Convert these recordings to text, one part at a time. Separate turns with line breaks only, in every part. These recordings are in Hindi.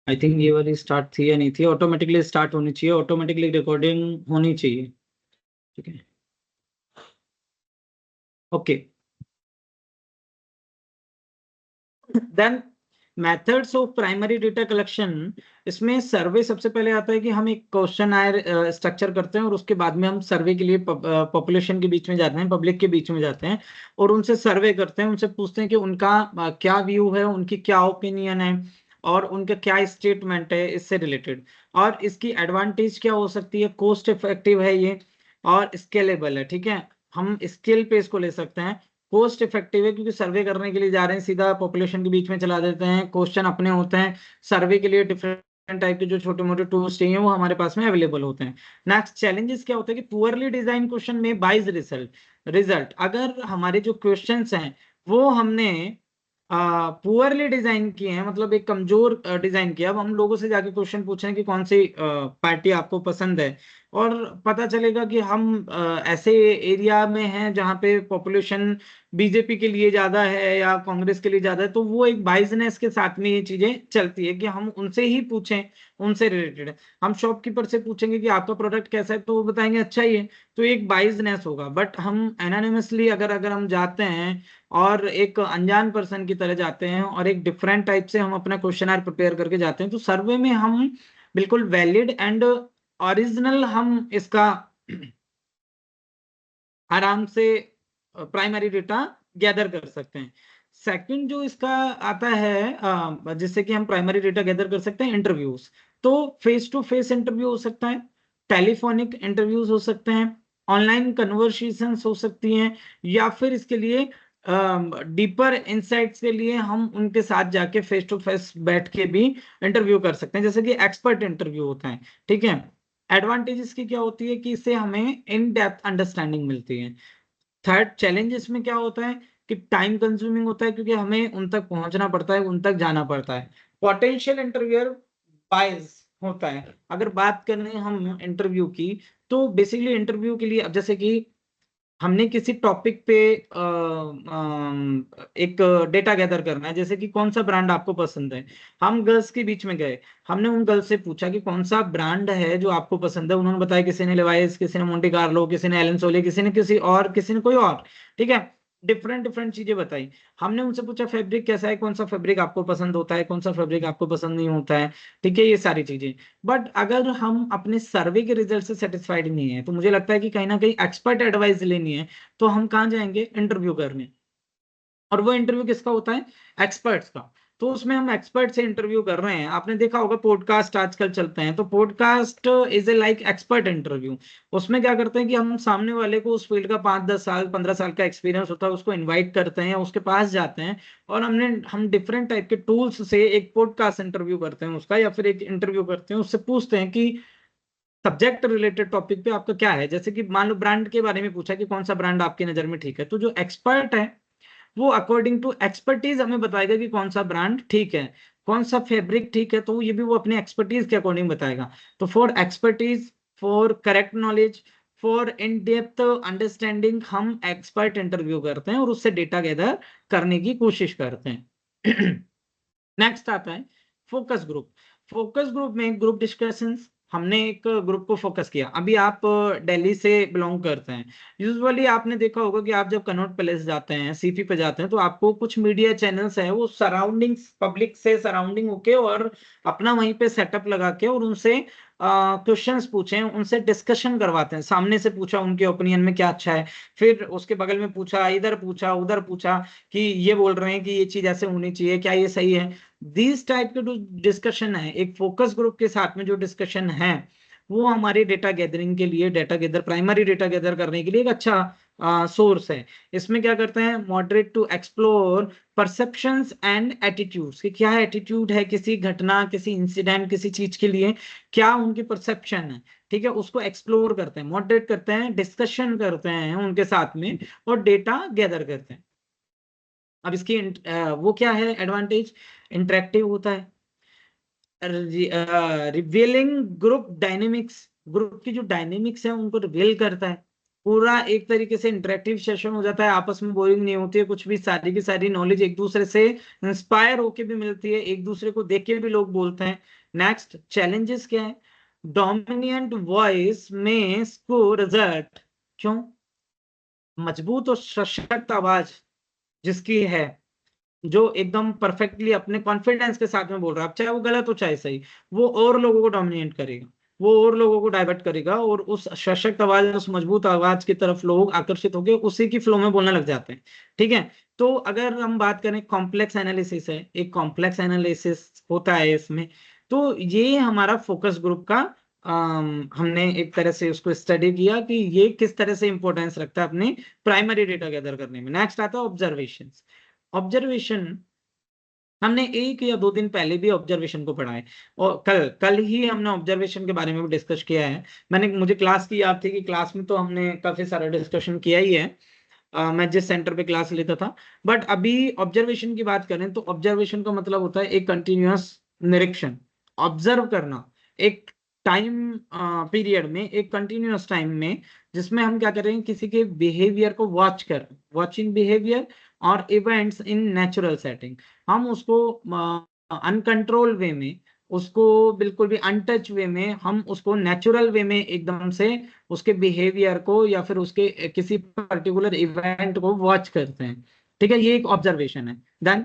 आई थिंक ये वाली स्टार्ट थी या नहीं थी, ऑटोमेटिकली स्टार्ट होनी चाहिए, ऑटोमेटिकली रिकॉर्डिंग होनी चाहिए। ठीक है, okay. Then methods of primary data collection, इसमें सर्वे सबसे पहले आता है कि हम एक क्वेश्चन आयर स्ट्रक्चर करते हैं और उसके बाद में हम सर्वे के लिए पॉपुलेशन के बीच में जाते हैं, पब्लिक के बीच में जाते हैं और उनसे सर्वे करते हैं, उनसे पूछते हैं कि उनका क्या व्यू है, उनकी क्या ओपिनियन है और उनका क्या स्टेटमेंट है इससे रिलेटेड। और इसकी एडवांटेज क्या हो सकती है, कॉस्ट इफेक्टिव है ये और स्केलेबल है। ठीक है, हम स्केल पे इसको ले सकते हैं। कॉस्ट इफेक्टिव है क्योंकि सर्वे करने के लिए जा रहे हैं, सीधा पॉपुलेशन के बीच में चला देते हैं, क्वेश्चन अपने होते हैं। सर्वे के लिए डिफरेंट टाइप के जो छोटे मोटे टूल्स चाहिए वो हमारे पास में अवेलेबल होते हैं। नेक्स्ट चैलेंजेस क्या होता है कि पुअरली डिजाइन क्वेश्चन में बाइज रिजल्ट अगर हमारे जो क्वेश्चंस हैं वो हमने पुअरली डिजाइन किए हैं, मतलब एक कमजोर डिजाइन किया। अब हम लोगों से जाके क्वेश्चन पूछें कि कौन सी पार्टी आपको पसंद है और पता चलेगा कि हम ऐसे एरिया में हैं जहाँ पे पॉपुलेशन बीजेपी के लिए ज्यादा है या कांग्रेस के लिए ज्यादा है, तो वो एक बाइजनेस के साथ में ये चीजें चलती है कि हम उनसे ही पूछें, उनसे रिलेटेड। हम शॉपकीपर से पूछेंगे कि आपका प्रोडक्ट कैसा है तो वो बताएंगे अच्छा ही है, तो एक बाइजनेस होगा। बट हम एनोनिमसली अगर अगर हम जाते हैं और एक अनजान पर्सन की तरह जाते हैं और एक डिफरेंट टाइप से हम अपना क्वेश्चन प्रिपेयर करके जाते हैं, तो सर्वे में हम बिल्कुल वैलिड एंड ओरिजिनल हम इसका आराम से प्राइमरी डेटा गैदर कर सकते हैं। सेकंड जो इसका आता है जिससे कि हम प्राइमरी डेटा गैदर कर सकते हैं, इंटरव्यूज। तो फेस टू फेस इंटरव्यू हो सकता है, टेलीफोनिक इंटरव्यूज हो सकते हैं, ऑनलाइन कन्वर्सेशंस हो सकती हैं, या फिर इसके लिए डीपर इंसाइट्स के लिए हम उनके साथ जाके फेस टू फेस बैठ के भी इंटरव्यू कर सकते हैं, जैसे कि एक्सपर्ट इंटरव्यू होता है। ठीक है, एडवांटेजेस की क्या होती है कि इससे हमें इन डेप्थ अंडरस्टैंडिंग मिलती है। थर्ड चैलेंज इसमें क्या होता है कि टाइम कंज्यूमिंग होता है क्योंकि हमें उन तक पहुंचना पड़ता है, उन तक जाना पड़ता है। पोटेंशियल इंटरव्यूअर बायस होता है। अगर बात करें हम इंटरव्यू की, तो बेसिकली इंटरव्यू के लिए अब जैसे कि हमने किसी टॉपिक पे एक डेटा गैदर करना है, जैसे कि कौन सा ब्रांड आपको पसंद है। हम गर्ल्स के बीच में गए, हमने उन गर्ल्स से पूछा कि कौन सा ब्रांड है जो आपको पसंद है, उन्होंने बताया किसी ने लेवाइस, किसी ने मोंटे कार्लो, किसी ने एलन सोले, किसी ने किसी और, किसी ने कोई और। ठीक है, डिफरेंट डिफरेंट चीजें बताई। हमने उनसे पूछा फैब्रिक कैसा है, कौन सा फैब्रिक आपको पसंद होता है, कौन सा फैब्रिक आपको पसंद नहीं होता है। ठीक है, ये सारी चीजें। बट अगर हम अपने सर्वे के रिजल्ट से सेटिस्फाइड नहीं है, तो मुझे लगता है कि कहीं ना कहीं एक्सपर्ट एडवाइस लेनी है, तो हम कहाँ जाएंगे, इंटरव्यू करने। और वो इंटरव्यू किसका होता है, एक्सपर्ट्स का। तो उसमें हम एक्सपर्ट से इंटरव्यू कर रहे हैं। आपने देखा होगा पॉडकास्ट आजकल चलते हैं, तो podcast is a like expert interview. उसमें क्या करते हैं कि हम सामने वाले को, उस फील्ड का 5-10 साल 15 साल का एक्सपीरियंस होता है, उसको इन्वाइट करते हैं, उसके पास जाते हैं और हम डिफरेंट टाइप के टूल्स से एक पॉडकास्ट इंटरव्यू करते हैं उसका, या फिर एक इंटरव्यू करते हैं, उससे पूछते हैं कि सब्जेक्ट रिलेटेड टॉपिक पे आपका क्या है। जैसे कि मान लो ब्रांड के बारे में पूछा कि कौन सा ब्रांड आपकी नजर में ठीक है, तो जो एक्सपर्ट है वो अकॉर्डिंग टू एक्सपर्टीज हमें बताएगा कि कौन सा ब्रांड ठीक है, कौन सा फैब्रिक ठीक है, तो ये भी वो अपने एक्सपर्टीज के अकॉर्डिंग बताएगा। तो for expertise, for correct knowledge, for in depth understanding, हम एक्सपर्ट इंटरव्यू करते हैं और उससे डेटा गैदर करने की कोशिश करते हैं। नेक्स्ट आता है फोकस ग्रुप। फोकस ग्रुप में ग्रुप डिस्कशंस, हमने एक ग्रुप को फोकस किया। अभी आप दिल्ली से बिलोंग करते हैं, यूजुअली आपने देखा होगा कि आप जब कनॉट पैलेस जाते हैं, सीपी पे जाते हैं, तो आपको कुछ मीडिया चैनल्स हैं, वो सराउंडिंग्स पब्लिक से सराउंडिंग होके और अपना वहीं पे सेटअप लगा के और उनसे क्वेश्चंस पूछे, उनसे डिस्कशन करवाते हैं। सामने से पूछा उनके ओपिनियन में क्या अच्छा है, फिर उसके बगल में पूछा, इधर पूछा, उधर पूछा कि ये बोल रहे हैं कि ये चीज ऐसे होनी चाहिए, क्या ये सही है। दिस टाइप के जो डिस्कशन है, एक फोकस ग्रुप के साथ में जो डिस्कशन है, वो हमारे डेटा गैदरिंग के लिए, data gather, primary data gather करने के लिए एक अच्छा सोर्स है। इसमें क्या करते हैं, moderate to explore perceptions and attitudes, कि क्या एटीट्यूड है किसी घटना, किसी इंसिडेंट, किसी चीज के लिए, क्या उनकी परसेप्शन है। ठीक है, उसको एक्सप्लोर करते हैं, मॉडरेट करते हैं, डिस्कशन करते हैं उनके साथ में और डेटा गैदर करते हैं। अब इसकी वो क्या है एडवांटेज, इंटरेक्टिव होता है, रिवीलिंग ग्रुप डायनेमिक्स, ग्रुप की जो डायनेमिक्स है उनको रिवील करता है। पूरा एक तरीके से इंटरेक्टिव सेशन हो जाता है, आपस में बोरिंग नहीं होती है कुछ भी, सारी की सारी नॉलेज एक दूसरे से इंस्पायर होके भी मिलती है, एक दूसरे को देख के भी लोग बोलते हैं। नेक्स्ट चैलेंजेस क्या है? डोमिनिएंट वॉइस में स्कोर रिजल्ट। क्यों? मजबूत और सशक्त आवाज जिसकी है, जो एकदम परफेक्टली अपने कॉन्फिडेंस के साथ में बोल रहा है, अब चाहे वो गलत हो चाहे सही, वो और लोगों को डोमिनेट करेगा, वो और लोगों को डाइवर्ट करेगा, और उस सशक्त आवाज, उस मजबूत आवाज की तरफ लोग आकर्षित होकर उसी की फ्लो में बोलने लग जाते हैं। ठीक है। तो अगर हम बात करें, कॉम्प्लेक्स एनालिसिस है, एक कॉम्प्लेक्स एनालिसिस होता है इसमें। तो ये हमारा फोकस ग्रुप का हमने एक तरह से उसको स्टडी किया कि ये किस तरह से इंपॉर्टेंस रखता है अपने प्राइमरी डेटा गैदर करने में। नेक्स्ट आता है ऑब्जर्वेशन। ऑब्जर्वेशन हमने एक या दो दिन पहले भी ऑब्जर्वेशन को पढ़ा है, और कल कल ही हमने ऑब्जर्वेशन के बारे में भी डिस्कस किया है। मुझे क्लास की याद थी कि क्लास में तो हमने काफी सारा डिस्कशन किया ही है, मैं जिस सेंटर पे क्लास लेता था। बट अभी ऑब्जर्वेशन की बात करें तो ऑब्जर्वेशन का मतलब होता है एक कंटिन्यूअस निरीक्षण, ऑब्जर्व करना, एक टाइम पीरियड में, एक कंटिन्यूअस टाइम में, जिसमें हम क्या करेंगे, किसी के बिहेवियर को वॉच कर, वॉचिंग बिहेवियर और इवेंट्स इन नेचुरल सेटिंग। हम उसको अनकंट्रोल वे में, उसको बिल्कुल भी अनटच वे में, हम उसको नेचुरल वे में एकदम से उसके बिहेवियर को या फिर उसके किसी पर्टिकुलर इवेंट को वॉच करते हैं। ठीक है, ये एक ऑब्जर्वेशन है। देन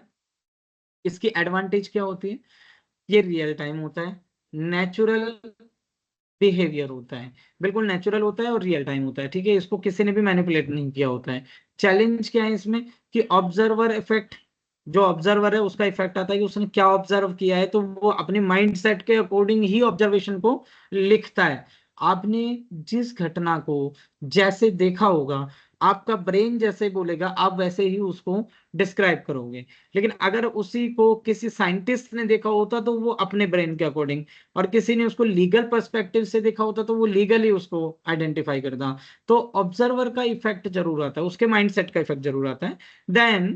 इसकी एडवांटेज क्या होती है? ये रियल टाइम होता है, नेचुरल बिहेवियर होता है, बिल्कुल नेचुरल होता है और रियल टाइम होता है। ठीक है, इसको किसी ने भी मैनिपुलेट नहीं किया होता है। चैलेंज क्या है इसमें? कि ऑब्जर्वर इफेक्ट, जो ऑब्जर्वर है उसका इफेक्ट आता है कि उसने क्या ऑब्जर्व किया है, तो वो अपने माइंड सेट के अकॉर्डिंग ही ऑब्जर्वेशन को लिखता है। आपने जिस घटना को जैसे देखा होगा, आपका ब्रेन जैसे बोलेगा, आप वैसे ही उसको डिस्क्राइब करोगे। लेकिन अगर उसी को किसी साइंटिस्ट ने देखा होता तो वो अपने ब्रेन के अकॉर्डिंग, और किसी ने उसको लीगल पर्सपेक्टिव से देखा होता तो वो लीगली उसको आइडेंटिफाई करता। तो ऑब्जर्वर का इफेक्ट जरूर आता है, उसके माइंडसेट का इफेक्ट जरूर आता है। Then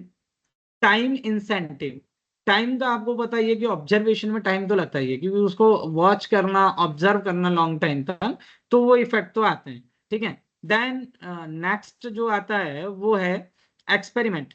time incentive. टाइम का आपको पता ही है कि ऑब्जर्वेशन में टाइम तो लगता ही है, क्योंकि उसको वॉच करना, ऑब्जर्व करना लॉन्ग टाइम तक, तो वो इफेक्ट तो आते हैं। ठीक है। देन नेक्स्ट जो आता है वो है एक्सपेरिमेंट।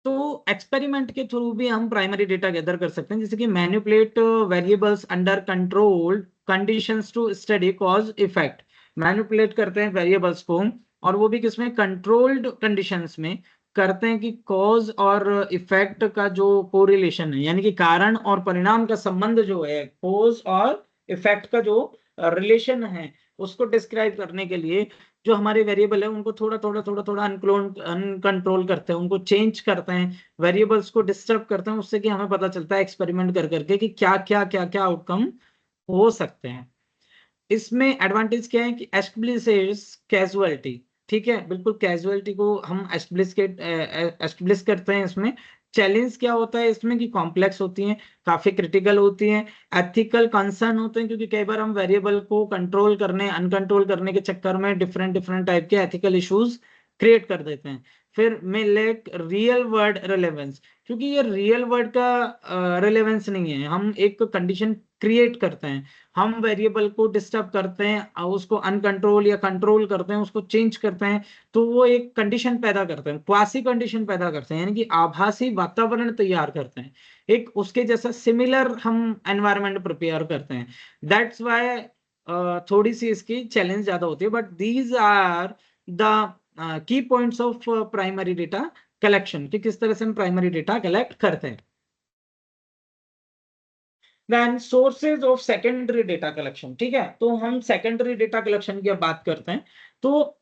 तो एक्सपेरिमेंट के थ्रू भी हम प्राइमरी डेटा गैदर कर सकते हैं, जैसे कि manipulate variables under controlled conditions to study cause effect. Manipulate करते हैं वेरिएबल्स को, और वो भी किसमें? कंट्रोल्ड कंडीशंस में करते हैं, कि कॉज और इफेक्ट का जो कोरिलेशन है, यानी कि कारण और परिणाम का संबंध जो है, कॉज और इफेक्ट का जो रिलेशन है, उसको डिस्क्राइब करने के लिए जो हमारे वेरिएबल है उनको थोड़ा थोड़ा अनकंट्रोल करते हैं, उनको चेंज करते हैं, वेरिएबल्स को डिस्टर्ब करते हैं, उससे कि हमें पता चलता है एक्सपेरिमेंट कर करके कि क्या क्या आउटकम हो सकते हैं। इसमें एडवांटेज क्या है कि एस्टेब्लिशेस कैजुअलिटी। ठीक है, बिल्कुल कैजुअलिटी को हम एस्टेब्लिश करते हैं इसमें। चैलेंज क्या होता है इसमें? कि कॉम्प्लेक्स होती हैं, काफी क्रिटिकल होती हैं, एथिकल कंसर्न होते हैं, क्योंकि कई बार हम वेरिएबल को कंट्रोल करने, अनकंट्रोल करने के चक्कर में डिफरेंट डिफरेंट टाइप के एथिकल इश्यूज क्रिएट कर देते हैं। फिर में लेक रियल वर्ल्ड रिलेवेंस, क्योंकि ये रियल वर्ल्ड का रिलेवेंस नहीं है, हम एक कंडीशन क्रिएट करते हैं, हम वेरिएबल को डिस्टर्ब करते हैं, उसको अनकंट्रोल या कंट्रोल करते हैं, उसको चेंज करते हैं, तो वो एक कंडीशन पैदा करते हैं, क्वासी कंडीशन पैदा करते हैं, यानी कि आभासी वातावरण तैयार करते हैं, एक उसके जैसा सिमिलर हम एनवायरनमेंट प्रिपेयर करते हैं। दैट्स वाई थोड़ी सी इसकी चैलेंज ज्यादा होती है, but these are the key points of primary data collection, कि किस तरह से हम प्राइमरी डेटा कलेक्ट करते हैं। Then sources of secondary data collection. ठीक है, तो हम सेकेंडरी डेटा कलेक्शन की अब बात करते हैं। तो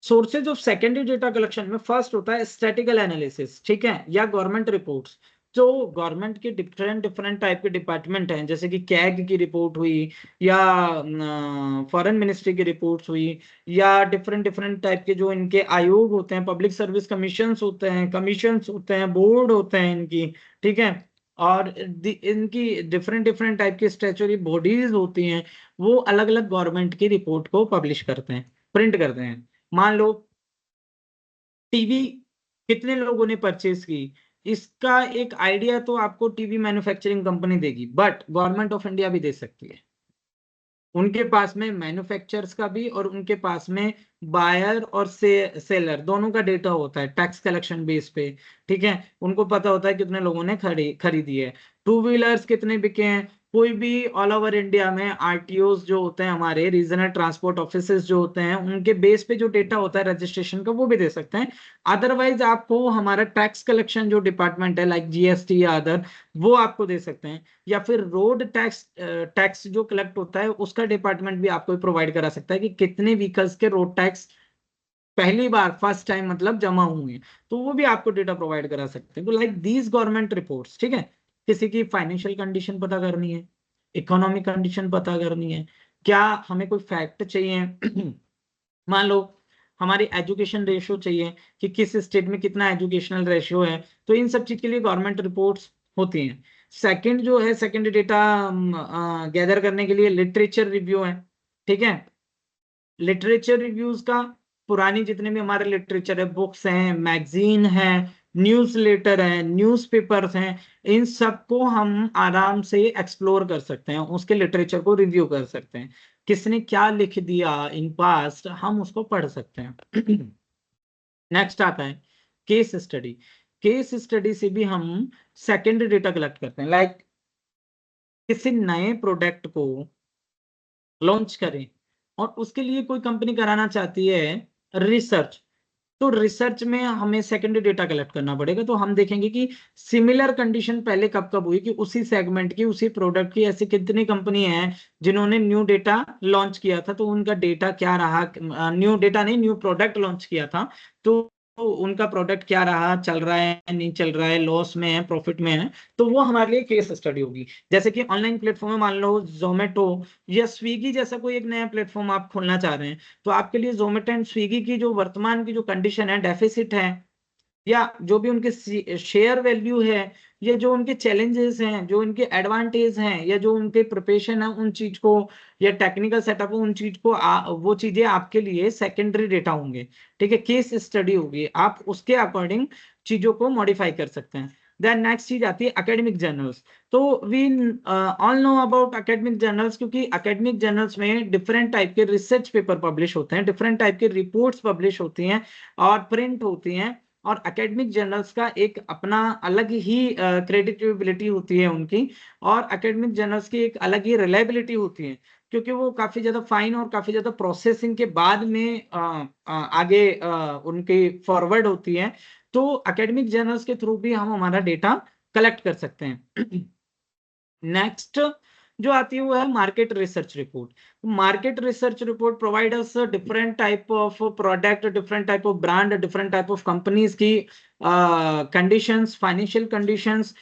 sources of secondary data collection में फर्स्ट होता है स्टैटिकल एनालिसिस। ठीक है, या गवर्नमेंट रिपोर्ट्स। जो गवर्नमेंट के डिफरेंट डिफरेंट टाइप के डिपार्टमेंट हैं, जैसे कि कैग की रिपोर्ट हुई, या फॉरेन मिनिस्ट्री की रिपोर्ट्स हुई, या डिफरेंट डिफरेंट टाइप के जो इनके आयोग होते हैं, पब्लिक सर्विस कमीशंस होते हैं, बोर्ड होते हैं इनकी। ठीक है, और इनकी डिफरेंट डिफरेंट टाइप की स्टैच्यूटरी बॉडीज होती हैं, वो अलग अलग गवर्नमेंट की रिपोर्ट को पब्लिश करते हैं, प्रिंट करते हैं। मान लो टीवी कितने लोगों ने परचेज की, इसका एक आइडिया तो आपको टीवी मैन्युफैक्चरिंग कंपनी देगी, बट गवर्नमेंट ऑफ इंडिया भी दे सकती है। उनके पास में मैन्युफैक्चरर्स का भी और उनके पास में बायर और सेलर दोनों का डेटा होता है टैक्स कलेक्शन बेस पे। ठीक है, उनको पता होता है कितने लोगों ने खरीदी है, टू व्हीलर्स कितने बिके हैं। कोई भी ऑल ओवर इंडिया में आरटीओस जो होते हैं, हमारे रीजनल ट्रांसपोर्ट ऑफिसेस जो होते हैं, उनके बेस पे जो डेटा होता है रजिस्ट्रेशन का, वो भी दे सकते हैं। अदरवाइज आपको हमारा टैक्स कलेक्शन जो डिपार्टमेंट है लाइक जीएसटी या अदर, वो आपको दे सकते हैं। या फिर रोड टैक्स, टैक्स जो कलेक्ट होता है उसका डिपार्टमेंट भी आपको प्रोवाइड करा सकता है कि कितने व्हीकल्स के रोड टैक्स पहली बार फर्स्ट टाइम मतलब जमा हुए हैं, तो वो भी आपको डेटा प्रोवाइड करा सकते हैं। तो लाइक दीज गवर्नमेंट रिपोर्ट्स, ठीक है, किसी की फाइनेंशियल कंडीशन पता करनी है, इकोनॉमिक कंडीशन पता करनी है, क्या हमें कोई फैक्ट चाहिए मान लो हमारी एजुकेशन रेशियो चाहिए कि किस स्टेट में कितना एजुकेशनल रेशियो है, तो इन सब चीज के लिए गवर्नमेंट रिपोर्ट्स होती हैं। सेकंड जो है, सेकंड डेटा गैदर करने के लिए लिटरेचर रिव्यू है। ठीक है, लिटरेचर रिव्यूज का, पुरानी जितने भी हमारे लिटरेचर है, बुक्स हैं, मैगजीन है, न्यूज लेटर है, न्यूज़पेपर्स हैं, इन सबको हम आराम से एक्सप्लोर कर सकते हैं, उसके लिटरेचर को रिव्यू कर सकते हैं, किसने क्या लिख दिया इन पास्ट, हम उसको पढ़ सकते हैं। नेक्स्ट आता है केस स्टडी। केस स्टडी से भी हम सेकेंडरी डेटा कलेक्ट करते हैं, लाइक किसी नए प्रोडक्ट को लॉन्च करें और उसके लिए कोई कंपनी कराना चाहती है रिसर्च, तो रिसर्च में हमें सेकेंडरी डेटा कलेक्ट करना पड़ेगा। तो हम देखेंगे कि सिमिलर कंडीशन पहले कब कब हुई, कि उसी सेगमेंट की उसी प्रोडक्ट की ऐसी कितनी कंपनी है जिन्होंने न्यू डेटा लॉन्च किया था, तो उनका डेटा क्या रहा, न्यू डेटा नहीं, न्यू प्रोडक्ट लॉन्च किया था, तो उनका प्रोडक्ट क्या रहा, चल रहा है नहीं चल रहा है, लॉस में है प्रॉफिट में है, तो वो हमारे लिए केस स्टडी होगी। जैसे कि ऑनलाइन प्लेटफॉर्म में मान लो जोमेटो या स्विगी जैसा कोई एक नया प्लेटफॉर्म आप खोलना चाह रहे हैं, तो आपके लिए जोमेटो एंड स्विगी की जो वर्तमान की जो कंडीशन है, डेफिसिट है, या जो भी उनके शेयर वैल्यू है, या जो उनके चैलेंजेस हैं, जो उनके एडवांटेज हैं, या जो उनके प्रिपरेशन है उन चीज को, या टेक्निकल सेटअप उन चीज को, वो चीजें आपके लिए सेकेंडरी डेटा होंगे। ठीक है, केस स्टडी होगी, आप उसके अकॉर्डिंग चीजों को मॉडिफाई कर सकते हैं। देन नेक्स्ट चीज आती है एकेडमिक जर्नल्स। तो we all know about academic journals, क्योंकि एकेडमिक जर्नल्स में डिफरेंट टाइप के रिसर्च पेपर पब्लिश होते हैं, डिफरेंट टाइप के रिपोर्ट्स पब्लिश होती हैं और प्रिंट होती हैं, और एकेडमिक जर्नल्स का एक अपना अलग ही क्रेडिटेबिलिटी होती है उनकी, और एकेडमिक जर्नल्स की एक अलग ही रिलायबिलिटी होती है, क्योंकि वो काफी ज्यादा फाइन और काफी ज्यादा प्रोसेसिंग के बाद में आगे उनकी फॉरवर्ड होती है। तो एकेडमिक जर्नल्स के थ्रू भी हम हमारा डेटा कलेक्ट कर सकते हैं। नेक्स्ट जो आती है वो है market research report. Market research report provide us different type of product, different type of brand, different type of companies की कंडीशंस, फाइनेंशियल कंडीशंस,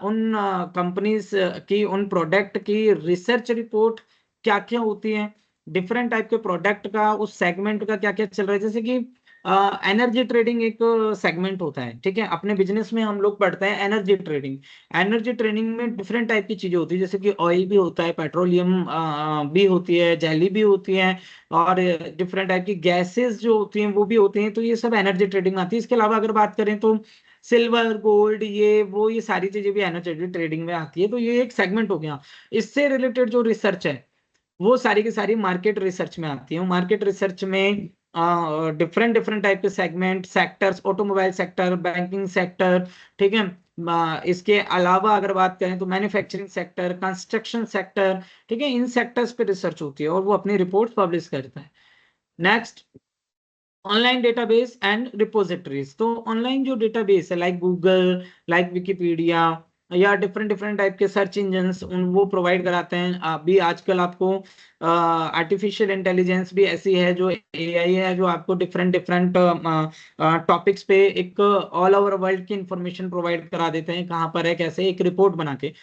उन कंपनीज की, उन प्रोडक्ट की रिसर्च रिपोर्ट क्या क्या होती है, डिफरेंट टाइप के प्रोडक्ट का उस सेगमेंट का क्या क्या चल रहा है। जैसे कि एनर्जी ट्रेडिंग एक सेगमेंट होता है, ठीक है, अपने बिजनेस में हम लोग पढ़ते हैं एनर्जी ट्रेडिंग। एनर्जी ट्रेडिंग में डिफरेंट टाइप की चीजें होती है, जैसे कि ऑयल भी होता है, पेट्रोलियम भी होती है, जेली भी होती है, और डिफरेंट टाइप की गैसेस जो होती हैं वो भी होती हैं, तो ये सब एनर्जी ट्रेडिंग में आती है। इसके अलावा अगर बात करें तो सिल्वर, गोल्ड, ये सारी चीजें भी एनर्जी ट्रेडिंग में आती है, तो ये एक सेगमेंट हो गया। इससे रिलेटेड जो रिसर्च है वो सारी की सारी मार्केट रिसर्च में आती है। मार्केट रिसर्च में डिफरेंट डिफरेंट टाइप के segment, sectors, automobile sector, banking sector, ठीक है, इसके अलावा अगर बात करें तो मैन्युफैक्चरिंग सेक्टर, कंस्ट्रक्शन सेक्टर, ठीक है, इन सेक्टर्स पे रिसर्च होती है और वो अपनी रिपोर्ट पब्लिश करता है। Next, online database and repositories. तो ऑनलाइन जो डेटाबेस है लाइक गूगल, लाइक विकिपीडिया, या डिफरेंट डिफरेंट टाइप के सर्च इंजन्स उन वो प्रोवाइड कराते हैं। अभी आजकल आपको आर्टिफिशियल इंटेलिजेंस भी ऐसी है, जो एआई है, जो आपको डिफरेंट डिफरेंट टॉपिक्स पे एक ऑल ओवर वर्ल्ड की इंफॉर्मेशन प्रोवाइड करा देते हैं, कहाँ पर है कैसे, एक रिपोर्ट बना के।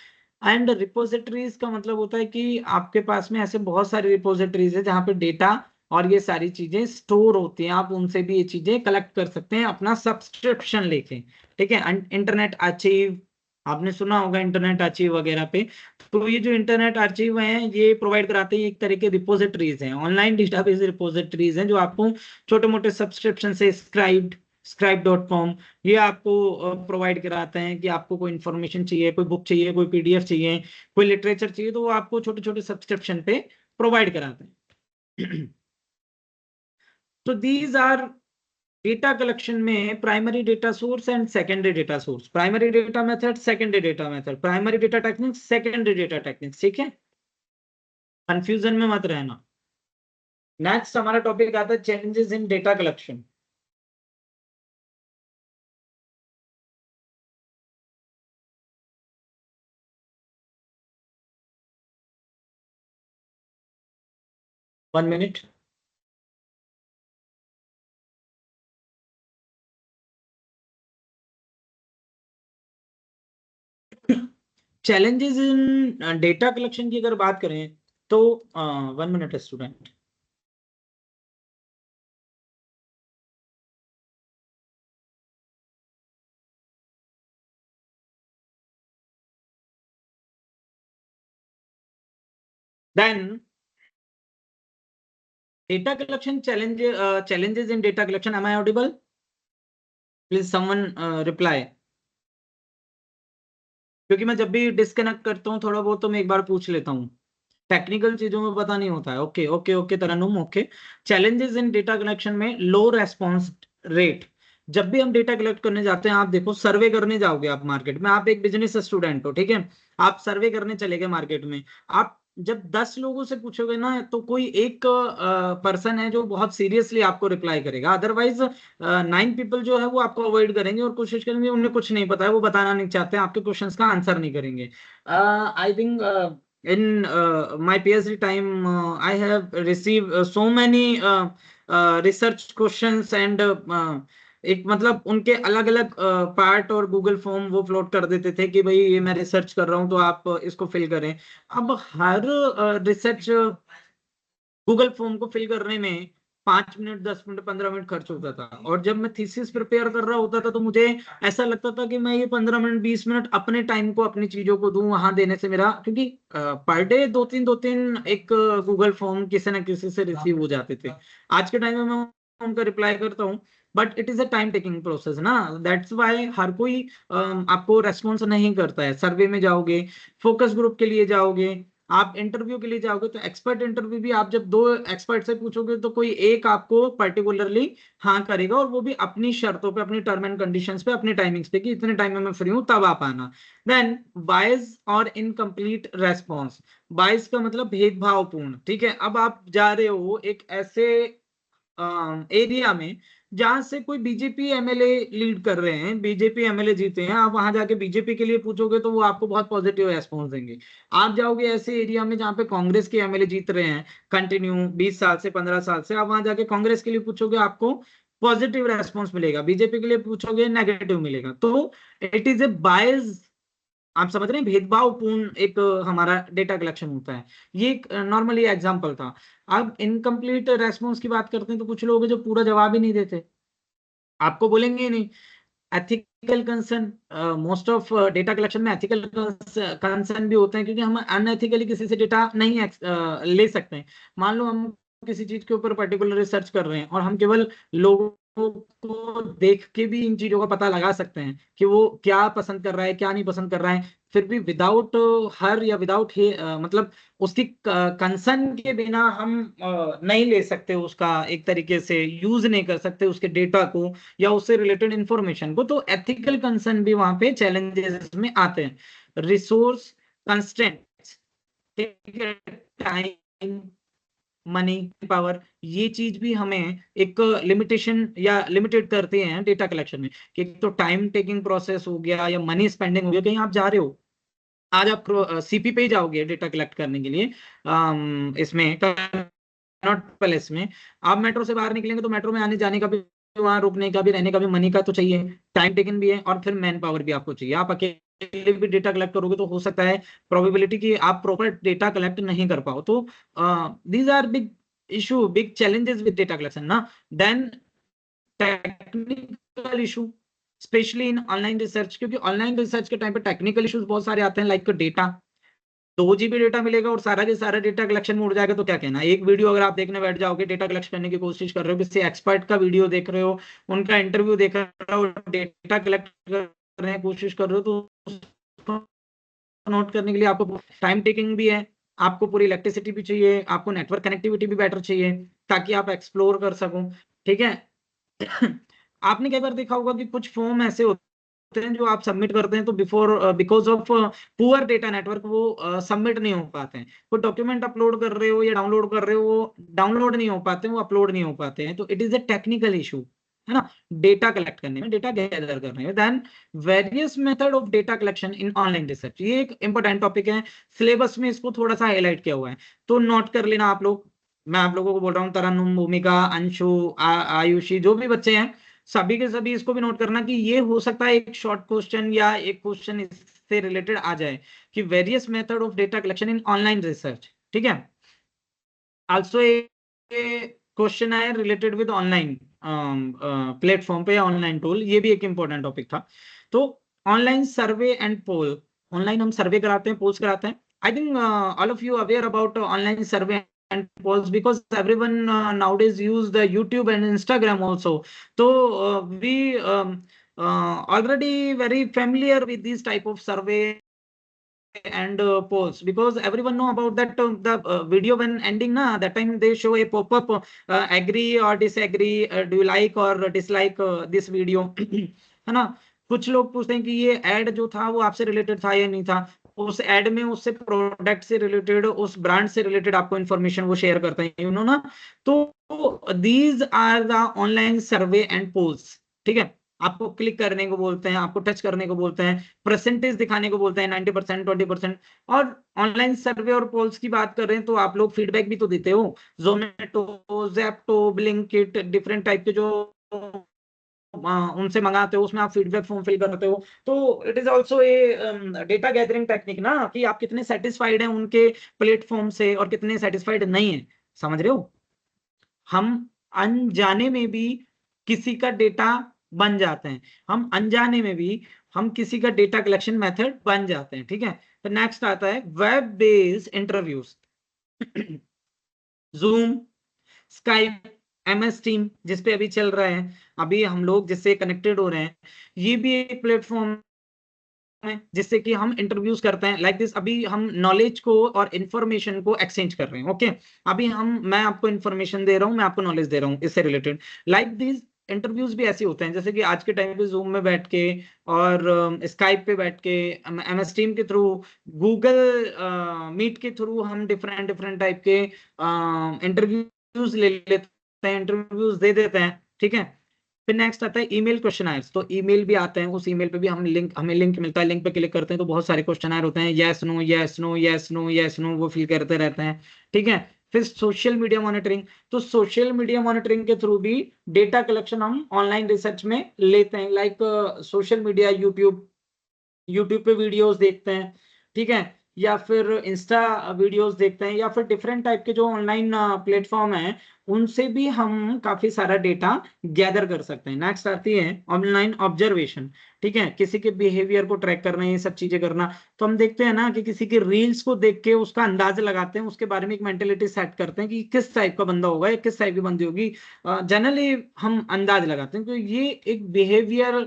एंड रिपोजिटरीज का मतलब होता है कि आपके पास में ऐसे बहुत सारी रिपोजिटरीज है जहाँ पे डेटा और ये सारी चीजें स्टोर होती हैं, आप उनसे भी ये चीजें कलेक्ट कर सकते हैं अपना सब्सक्रिप्शन लेके। ठीक है, इंटरनेट आर्चिव, आपने सुना होगा इंटरनेट आर्चिव वगैरह पे। तो ये जो इंटरनेट आर्चिव हैं ये प्रोवाइड कराते हैं, एक तरह के रिपोजिटरीज हैं, ऑनलाइन डेटाबेस रिपोजिटरीज हैं, जो आपको छोटे मोटे सब्सक्रिप्शन से, scribe.com, ये आपको प्रोवाइड कराते हैं कि आपको कोई इन्फॉर्मेशन चाहिए, कोई बुक चाहिए, कोई पीडीएफ चाहिए, कोई लिटरेचर चाहिए, तो वो आपको छोटे छोटे सब्सक्रिप्शन पे प्रोवाइड कराते हैं। तो दीज आर डेटा कलेक्शन में primary data source and secondary data source, primary data method, secondary data method, primary data techniques, secondary data techniques, ठीक है, कंफ्यूजन में मत रहना। नेक्स्ट हमारा टॉपिक आता है changes in data collection. One minute. Challenges in data collection की अगर बात करें तो one minute student. Then data collection challenges in data collection. Am I audible? Please someone reply. क्योंकि मैं जब भी डिस्कनेक्ट करता हूँ थोड़ा बहुत तो मैं एक बार पूछ लेता हूँ, टेक्निकल चीजों में पता नहीं होता है। Okay okay okay Tarannum, okay. Challenges in data collection में लो रेस्पॉन्स रेट। जब भी हम डेटा कलेक्ट करने जाते हैं, आप देखो सर्वे करने जाओगे आप मार्केट में, आप एक बिजनेस स्टूडेंट हो, ठीक है, आप सर्वे करने चले गए मार्केट में, आप जब 10 लोगों से पूछोगे ना तो कोई एक पर्सन है जो बहुत सीरियसली आपको रिप्लाई करेगा, अदरवाइज 9 पीपल जो है वो आपको अवॉइड करेंगे और कोशिश करेंगे, उन्हें कुछ नहीं पता है, वो बताना नहीं चाहते, आपके क्वेश्चंस का आंसर नहीं करेंगे। I think in my PhD time, I have received so many research questions and एक मतलब उनके अलग अलग पार्ट और गूगल फॉर्म वो फ्लोट कर देते थे कि भाई ये मैं रिसर्च कर रहा हूँ तो आप इसको फिल करें। अब हर रिसर्च गूगल फॉर्म को फिल करने में 5 मिनट, 10 मिनट, 15 मिनट खर्च होता था, और जब मैं थीसिस प्रिपेयर कर रहा होता था तो मुझे ऐसा लगता था कि मैं ये 15 मिनट, 20 मिनट अपने टाइम को, अपनी चीजों को दूं, वहां देने से मेरा, क्योंकि पर डे दो तीन एक गूगल फॉर्म किसी ना किसी से रिसीव हो जाते थे। आज के टाइम में मैं उनका रिप्लाई करता हूँ, but it is a time taking process ना, दैट्स वाई हर कोई आपको रेस्पॉन्स नहीं करता है। सर्वे में जाओगे, फोकस ग्रुप के लिए जाओगे, आप इंटरव्यू के लिए जाओगे, तो एक्सपर्ट इंटरव्यू भी आप जब 2 एक्सपर्ट से पूछोगे तो कोई एक आपको पर्टिकुलरली हाँ करेगा, और वो भी अपनी शर्तों पे, अपनी टर्म एंड कंडीशंस पे, अपनी टाइमिंग्स पे कि इतने टाइम में मैं फ्री हूं तब आप आना। देन बायस और इनकम्प्लीट रेस्पॉन्स। बायस का मतलब भेदभावपूर्ण, ठीक है। अब आप जा रहे हो एक ऐसे एरिया में जहां से कोई बीजेपी एमएलए लीड कर रहे हैं, बीजेपी एमएलए जीते हैं, आप वहां जाके बीजेपी के लिए पूछोगे तो वो आपको बहुत पॉजिटिव रेस्पॉन्स देंगे। आप जाओगे ऐसे एरिया में जहाँ पे कांग्रेस के एमएलए जीत रहे हैं कंटिन्यू 20 साल से, 15 साल से, आप वहां जाके कांग्रेस के लिए पूछोगे, आपको पॉजिटिव रेस्पॉन्स मिलेगा, बीजेपी के लिए पूछोगे नेगेटिव मिलेगा। तो इट इज ए बायस, आप समझ रहे हैं, भेदभावपूर्ण एक हमारा डेटा कलेक्शन होता है। ये एक नॉर्मली एग्जांपल था। अब इनकम्प्लीट रेस्पॉन्स की बात करते हैं तो कुछ लोग हैं जो पूरा जवाब ही नहीं देते, आपको बोलेंगे ही नहीं। Ethical concern, most of data collection में एथिकल कंसर्न भी होते हैं, क्योंकि हम अनएथिकली किसी से डेटा नहीं ले सकते हैं। मान लो हम किसी चीज के ऊपर पर्टिकुलर रिसर्च कर रहे हैं और हम केवल लोगों को देख के भी इन चीजों का पता लगा सकते हैं कि वो क्या पसंद कर रहा है, क्या नहीं पसंद कर रहा है, फिर भी विदाउट हर या विदाउट मतलब उसकी कंसर्न के बिना हम नहीं ले सकते, उसका एक तरीके से यूज नहीं कर सकते उसके डेटा को या उससे रिलेटेड इंफॉर्मेशन को। तो एथिकल कंसर्न भी वहां पे चैलेंजेस में आते हैं। रिसोर्स कंस्ट्रेंट्स, ठीक है, टाइम, मनी, पावर, ये चीज भी हमें एक लिमिटेशन या लिमिटेड करते हैं डेटा कलेक्शन में, कि एक तो टाइम टेकिंग प्रोसेस हो गया या मनी स्पेंडिंग हो गया। कहीं आप जा रहे हो, आज आप सीपी पे ही जाओगे डेटा कलेक्ट करने के लिए, इसमें नॉट पैलेस में, आप मेट्रो से बाहर निकलेंगे तो मेट्रो में आने जाने का भी, वहां रुकने का भी, रहने का भी, मनी का तो चाहिए, टाइम टेकन भी है, और फिर मैन पावर भी आपको चाहिए। आप अकेले भी डेटा कलेक्ट करोगे तो हो सकता है प्रोबेबिलिटी कि आप प्रॉपर डेटा कलेक्ट नहीं कर पाओ। तो these are big issue, big challenges with data collection ना। Then technical issue, specially in online research, क्योंकि ऑनलाइन रिसर्च के टाइम पे टेक्निकल इश्यूज बहुत सारे आते हैं, लाइक डेटा 2 GB डेटा मिलेगा और सारा के सारा डेटा कलेक्शन में उड़ जाएगा तो क्या कहना। एक वीडियो अगर आप देखने बैठ जाओगे, डेटा कलेक्ट करने की कोशिश कर रहे हो, किसी एक्सपर्ट का वीडियो देख रहे हो, उनका इंटरव्यू देख रहे हो, डेटा कलेक्ट करने की कोशिश कर रहे हो, तो नोट करने के लिए आपको टाइम टेकिंग भी है, आपको पूरी इलेक्ट्रिसिटी भी चाहिए, आपको नेटवर्क कनेक्टिविटी भी बेटर चाहिए ताकि आप एक्सप्लोर कर सको, ठीक है। आपने कई बार देखा होगा कि कुछ फॉर्म ऐसे होते हैं जो आप सबमिट करते हैं तो because of poor data network वो सबमिट नहीं हो पाते हैं। कोई डॉक्यूमेंट अपलोड कर रहे हो या डाउनलोड कर रहे हो, वो डाउनलोड नहीं हो पाते, वो अपलोड नहीं हो पाते हैं, तो it is a technical issue, है ना, डेटा कलेक्ट करने में, डेटा गैदर करने में। Then various method of data collection in online research, ये एक इंपॉर्टेंट टॉपिक है, सिलेबस में इसको थोड़ा सा हाईलाइट किया हुआ है, तो नोट कर लेना आप लोग। मैं आप लोगों को बोल रहा हूँ, तरन्नुम, भूमिका, अंशु, आयुषी, जो भी बच्चे हैं, सभी के सभी इसको भी नोट करना कि ये हो सकता है एक शॉर्ट क्वेश्चन या एक क्वेश्चन इससे रिलेटेड आ जाए कि various method of data collection in online research, ठीक है। आल्सो क्वेश्चन है रिलेटेड विद ऑनलाइन प्लेटफॉर्म पे या ऑनलाइन टूल, ये भी एक इंपॉर्टेंट टॉपिक था। तो online survey and poll, online हम सर्वे कराते हैं, पोल्स कराते हैं। I think all of you aware about online survey and polls because everyone nowadays use the YouTube and Instagram also. So we already very familiar with these type of survey and polls because everyone know about that the video when ending na, that time they show a pop-up agree or disagree, do you like or dislike this video, है ना। कुछ लोग पूछते हैं कि ये एड जो था वो आपसे रिलेटेड था या नहीं था, उस एड में उससे प्रोडक्ट से रिलेटेड, उस ब्रांड से रिलेटेड आपको इन्फॉर्मेशन वो शेयर करते हैं, यू नो ना। तो these are the online survey and polls, ठीक है। आपको क्लिक करने को बोलते हैं, आपको टच करने को बोलते हैं, परसेंटेज दिखाने को बोलते हैं, 90%, 20%। और ऑनलाइन सर्वे और पोल्स की बात कर रहे हैं तो आप लोग फीडबैक भी तो देते हो, Zomato, Zepto, Blinkit, different type के जो उनसे मंगाते हो, उसमें आप फीडबैक फॉर्म फिल करते हो। तो it is also a data gathering technique ना, कि आप कितने सेटिस्फाइड हैं उनके प्लेटफॉर्म से और कितने सेटिस्फाइड नहीं है, समझ रहे हो। हम अनजाने में भी किसी का डेटा बन जाते हैं, हम अनजाने में भी हम किसी का डेटा कलेक्शन मेथड बन जाते हैं, ठीक है। तो नेक्स्ट आता है web based interviews, zoom, Skype, MS team जिसपे अभी चल रहा है, अभी हम लोग जिससे कनेक्टेड हो रहे हैं, ये भी एक प्लेटफॉर्म है जिससे कि हम इंटरव्यूज करते हैं लाइक दिस। अभी हम नॉलेज को और इंफॉर्मेशन को एक्सचेंज कर रहे हैं, ओके। अभी मैं आपको इंफॉर्मेशन दे रहा हूं, मैं आपको नॉलेज दे रहा हूं इससे रिलेटेड। लाइक दिस इंटरव्यूज भी ऐसे होते हैं जैसे कि आज के टाइम पे जूम में बैठ के और स्काइप पे बैठ के, MS टीम के थ्रू, गूगल मीट के थ्रू हम डिफरेंट डिफरेंट टाइप के इंटरव्यूज ले लेते हैं, इंटरव्यूज दे देते हैं, ठीक है। फिर नेक्स्ट आता है ईमेल क्वेश्चनायर्स, तो ईमेल भी आते हैं, उस ईमेल पे भी हमें लिंक मिलता है, लिंक पे क्लिक करते हैं तो बहुत सारे क्वेश्चनायर होते हैं, yes no yes no yes no yes no, वो फिल करते रहते हैं, ठीक है। फिर सोशल मीडिया मॉनिटरिंग, तो सोशल मीडिया मॉनिटरिंग के थ्रू भी डेटा कलेक्शन हम ऑनलाइन रिसर्च में लेते हैं, लाइक सोशल मीडिया, यूट्यूब पे वीडियोस देखते हैं, ठीक है, या फिर इंस्टा वीडियोस देखते हैं, या फिर डिफरेंट टाइप के जो ऑनलाइन प्लेटफॉर्म है उनसे भी हम काफी सारा डेटा गैदर कर सकते हैं। नेक्स्ट आती है ऑनलाइन ऑब्जर्वेशन, ठीक है, किसी के बिहेवियर को ट्रैक करना, ये सब चीजें करना। तो हम देखते हैं ना कि किसी की रील्स को देख के उसका अंदाजा लगाते हैं, उसके बारे में एक मेंटेलिटी सेट करते हैं कि किस टाइप का बंदा होगा या किस टाइप की बंदी होगी, जनरली हम अंदाज लगाते हैं। तो ये एक बिहेवियर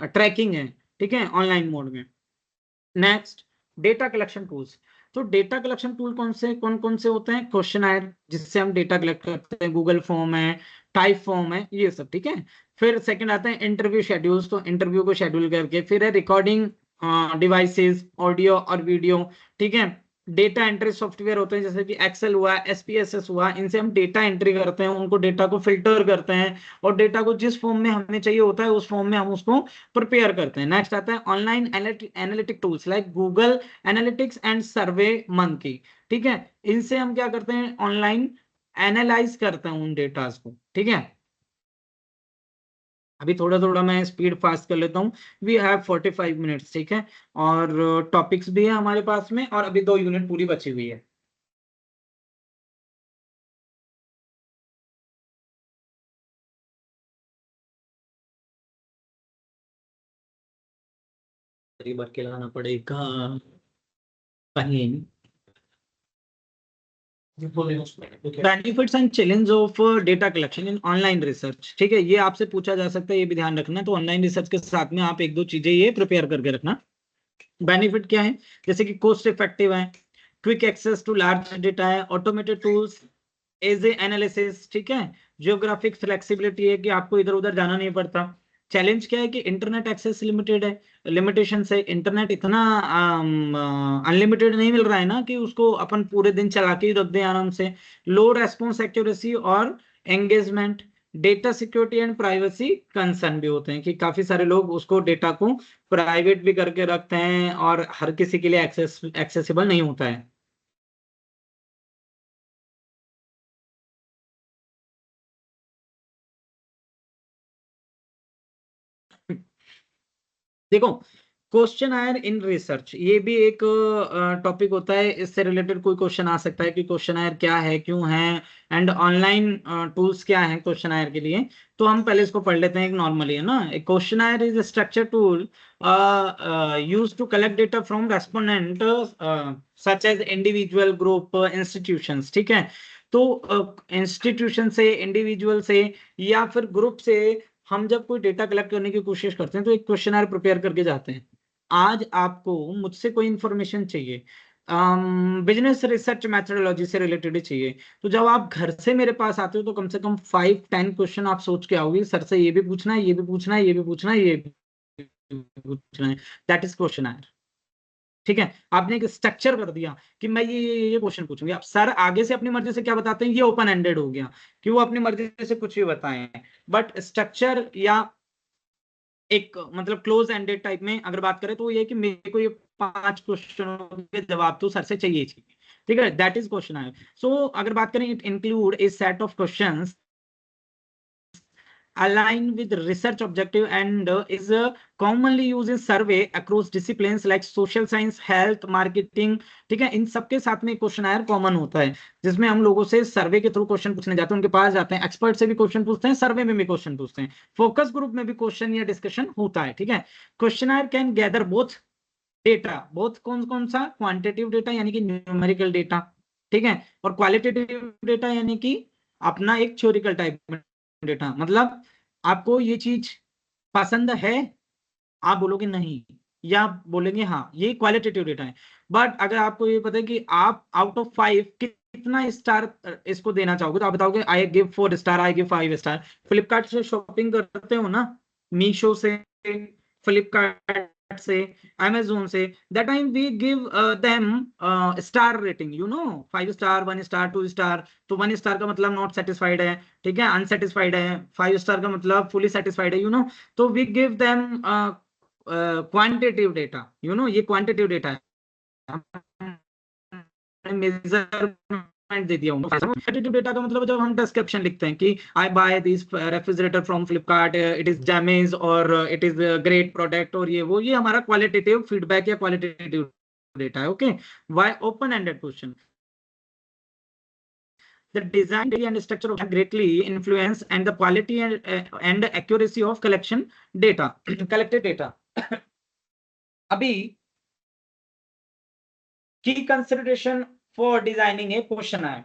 ट्रैकिंग है, ठीक है, ऑनलाइन मोड में। नेक्स्ट डेटा कलेक्शन टूल्स, तो डेटा कलेक्शन टूल कौन कौन से होते हैं, क्वेश्चनायर जिससे हम डेटा कलेक्ट करते हैं, गूगल फॉर्म है, टाइप फॉर्म है, ये सब, ठीक है। फिर सेकंड आता है इंटरव्यू शेड्यूल्स, तो इंटरव्यू को शेड्यूल करके। फिर है रिकॉर्डिंग डिवाइसेस, ऑडियो और वीडियो, ठीक है। डेटा एंट्री सॉफ्टवेयर होते हैं जैसे कि एक्सेल हुआ, SPSS हुआ, इनसे हम डेटा एंट्री करते हैं, उनको डेटा को फिल्टर करते हैं और डेटा को जिस फॉर्म में हमें चाहिए होता है उस फॉर्म में हम उसको प्रिपेयर करते हैं। नेक्स्ट आता है online analytic tools like Google analytics and survey monkey, ठीक है। इनसे हम क्या करते हैं, ऑनलाइन एनालाइज करते हैं उन डेटास को, ठीक है। अभी थोड़ा थोड़ा मैं स्पीड फास्ट कर लेता हूँ। वी हैव 45 मिनट्स, ठीक है, और टॉपिक्स भी है हमारे पास में, और अभी 2 यूनिट पूरी बची हुई है। भर के लाना पड़ेगा कहीं। Benefits and challenge of data collection in online research, ठीक है, ये आपसे पूछा जा सकता है, ये भी ध्यान रखना। तो ऑनलाइन रिसर्च के साथ में आप एक दो चीजें ये प्रिपेयर करके रखना। बेनिफिट क्या है, जैसे कि कॉस्ट इफेक्टिव है, quick access to large data है, automated tools, as a analysis, ठीक है, जियोग्राफिक फ्लेक्सिबिलिटी है कि आपको इधर उधर जाना नहीं पड़ता। चैलेंज क्या है कि इंटरनेट एक्सेस लिमिटेड है, लिमिटेशन से इंटरनेट इतना अनलिमिटेड नहीं मिल रहा है ना कि उसको अपन पूरे दिन चला के ही रख दें आराम से। लो रेस्पॉन्स एक्यूरेसी और engagement, data security and privacy concern भी होते हैं कि काफी सारे लोग उसको डेटा को प्राइवेट भी करके रखते हैं और हर किसी के लिए एक्सेसिबल नहीं होता है। देखो, क्वेश्चन आयर इन रिसर्च ये भी एक टॉपिक होता है, इससे रिलेटेड कोई क्वेश्चन आ सकता है कि क्वेश्चन आयर क्या है, क्यों है, एंड ऑनलाइन टूल्स क्या है क्वेश्चन आयर के लिए। तो हम पहले इसको पढ़ लेते हैं एक नॉर्मली, है ना। एक questionnaire is structure tool use to collect data from respondent such as individual, group, institutions, ठीक है। तो इंस्टीट्यूशन से, इंडिविजुअल से या फिर ग्रुप से हम जब कोई डेटा कलेक्ट करने की कोशिश करते हैं तो एक क्वेश्चनर प्रिपेयर करके जाते हैं। आज आपको मुझसे कोई इंफॉर्मेशन चाहिए, बिजनेस रिसर्च मैथडोलॉजी से रिलेटेड ही चाहिए, तो जब आप घर से मेरे पास आते हो तो कम से कम 5-10 क्वेश्चन आप सोच के आओगे, सर से ये भी पूछना है, ये भी पूछना है, ये भी पूछना है, ये भी पूछना है। दैट इज क्वेश्चनर, ठीक है। आपने एक स्ट्रक्चर कर दिया कि मैं ये क्वेश्चन पूछूंगी। अब सर आगे से अपनी मर्जी से क्या बताते हैं, ये ओपन एंडेड हो गया कि वो अपनी मर्जी से कुछ भी बताएं, बट स्ट्रक्चर या एक मतलब क्लोज एंडेड टाइप में अगर बात करें तो ये कि मेरे को ये 5 क्वेश्चनों के जवाब तो सर से चाहिए चाहिए, ठीक है। दैट इज क्वेश्चन है। सो अगर बात करें, it include A set of questions align with research objective and is commonly used in survey across disciplines like social science, health, marketing, ठीक है। इन सबके साथ में क्वेश्चन आयर कॉमन होता है जिसमें हम लोगों से सर्वे के थ्रू क्वेश्चन पूछने जाते हैं, उनके पास जाते हैं, एक्सपर्ट से भी क्वेश्चन पूछते हैं, सर्वे में भी क्वेश्चन पूछते हैं, फोकस ग्रुप में भी क्वेश्चन या डिस्कशन होता है, ठीक है। Questionnaire can gather both data, both कौन कौन सा, क्वांटिटेटिव डेटा यानी कि न्यूमेरिकल डेटा, ठीक है, और क्वालिटेटिव डेटा यानी कि अपना एक थ्योरिकल टाइप में डेटा। मतलब आपको ये चीज पसंद है, आप बोलोगे नहीं, या आप बोलेंगे हाँ, ये क्वालिटेटिव डेटा है। बट अगर आपको ये पता है कि आप आउट ऑफ 5 कितना स्टार इसको देना चाहोगे, तो आप बताओगे I give 4 star, I give 5 star. Flipkart से शॉपिंग करते हो ना, मीशो से, फ्लिपकार्ट से, अमेजोन से, that time we give them star rating, you know, 5 star, 1 star, 2 star. तो 1 स्टार का मतलब नॉट सेटिस्फाइड है, ठीक है, अनसेटिस्फाइड है, 5 स्टार का मतलब फुली सेटिस्फाइड है, यू नो। तो we give them quantitative data, you know, ये क्वांटिटेटिव डेटा है, मेजरमेंट दे दिया हूँ। क्वांटिटेटिव डेटा का मतलब जब हम डिस्क्रिप्शन लिखते हैं कि I buy this refrigerator from Flipkart, it is damage और इट इज ग्रेट प्रोडक्ट, और ये वो, ये हमारा क्वालिटेटिव फीडबैक या क्वालिटेटिव डेटा है, okay. Why open ended question, the design and structure of greatly influence and the quality and accuracy of collection data collected data। अभी की consideration for designing a questionnaire,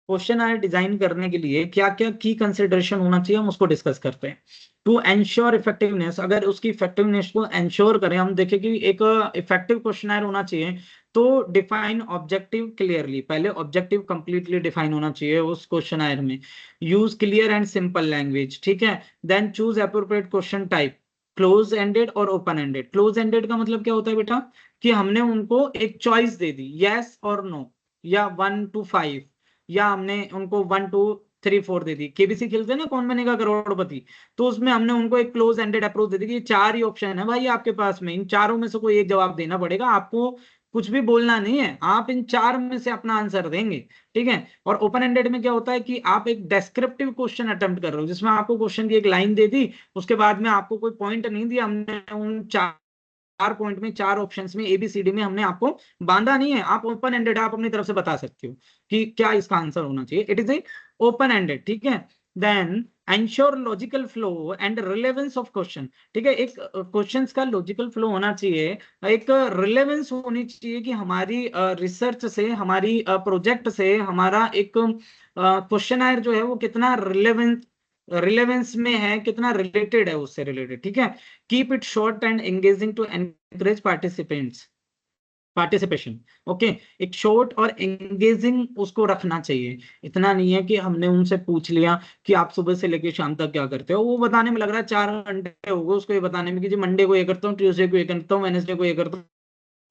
questionnaire design करने के लिए क्या क्या की कंसिडरेशन होना चाहिए, हम उसको डिस्कस करते हैं। टू एंश्योर इफेक्टिवनेस, अगर उसकी इफेक्टिवनेस को एंश्योर करें, हम देखें कि एक इफेक्टिव क्वेश्चन आयर होना चाहिए, तो डिफाइन ऑब्जेक्टिव क्लियरली, पहले ऑब्जेक्टिव कंप्लीटली डिफाइन होना चाहिए उस क्वेश्चन आयर में। Use clear and simple language, ठीक है। Then choose appropriate question type, close ended और ओपन एंडेड। क्लोज एंडेड का मतलब क्या होता है बेटा, कि हमने उनको एक चॉइस दे दी, यस और नो, या 1 to 5, या हमने उनको 1 2 3 4 दे दी। केबीसी खेलते हैं ना, कौन बनेगा करोड़पति, तो उसमें हमने उनको एक क्लोज एंडेड अप्रोच दे दी कि ये 4 ही ऑप्शन है भाई आपके पास में, इन चारों में से कोई एक जवाब देना पड़ेगा आपको, कुछ भी बोलना नहीं है, आप इन 4 में से अपना आंसर देंगे, ठीक है। और ओपन एंडेड में क्या होता है कि आप एक डेस्क्रिप्टिव क्वेश्चन अटेम्प्ट कर रहे हो, जिसमें आपको क्वेश्चन की एक लाइन दे दी, उसके बाद में आपको कोई पॉइंट नहीं दिया, हमने उन 4 पॉइंट में, 4 ऑप्शंस में, एबीसीडी में हमने आपको बांधा नहीं है, आप ओपन एंडेड, आप अपनी तरफ से बता सकते हो कि क्या इसका आंसर होना चाहिए। It is a open ended, ठीक है। Then ensure logical flow and relevance of question, ठीक है। एक क्वेश्चंस का लॉजिकल फ्लो होना चाहिए, एक रिलेवेंस होनी चाहिए कि हमारी रिसर्च से, हमारी प्रोजेक्ट से हमारा एक क्वेश्चन आयर जो है वो कितना रिलेवेंस में है, कितना रिलेटेड है उससे रिलेटेड, ठीक है। Keep it short and engaging to encourage participants, participation. Okay, एक शॉर्ट और एंगेजिंग उसको रखना चाहिए। इतना नहीं है कि हमने उनसे पूछ लिया कि आप सुबह से लेकर शाम तक क्या करते हो, वो बताने में लग रहा है 4 घंटे हो गए उसको ये बताने में कि जी मंडे को ये करता हूँ, ट्यूसडे को ये करता हूँ, वेनेसडे को ये करता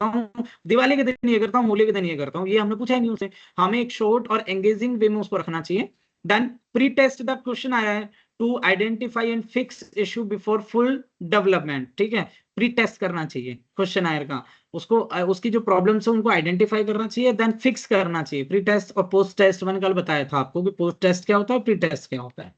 हूँ, दिवाली के दिन ये करता हूँ, होली के दिन ये करता हूँ, ये हमने पूछा ही नहीं उसे। हमें एक शॉर्ट और एंगेजिंग वे में उसको रखना चाहिए। Then pre test the questionnaire to identify and fix issue before full development. ठीक है, प्री टेस्ट करना चाहिए क्वेश्चन आयर का, उसको उसकी जो प्रॉब्लम्स है उनको आइडेंटिफाई करना चाहिए, देन फिक्स करना चाहिए। प्री टेस्ट और पोस्ट टेस्ट मैंने कल बताया था आपको कि पोस्ट टेस्ट क्या होता है, प्री टेस्ट क्या होता है।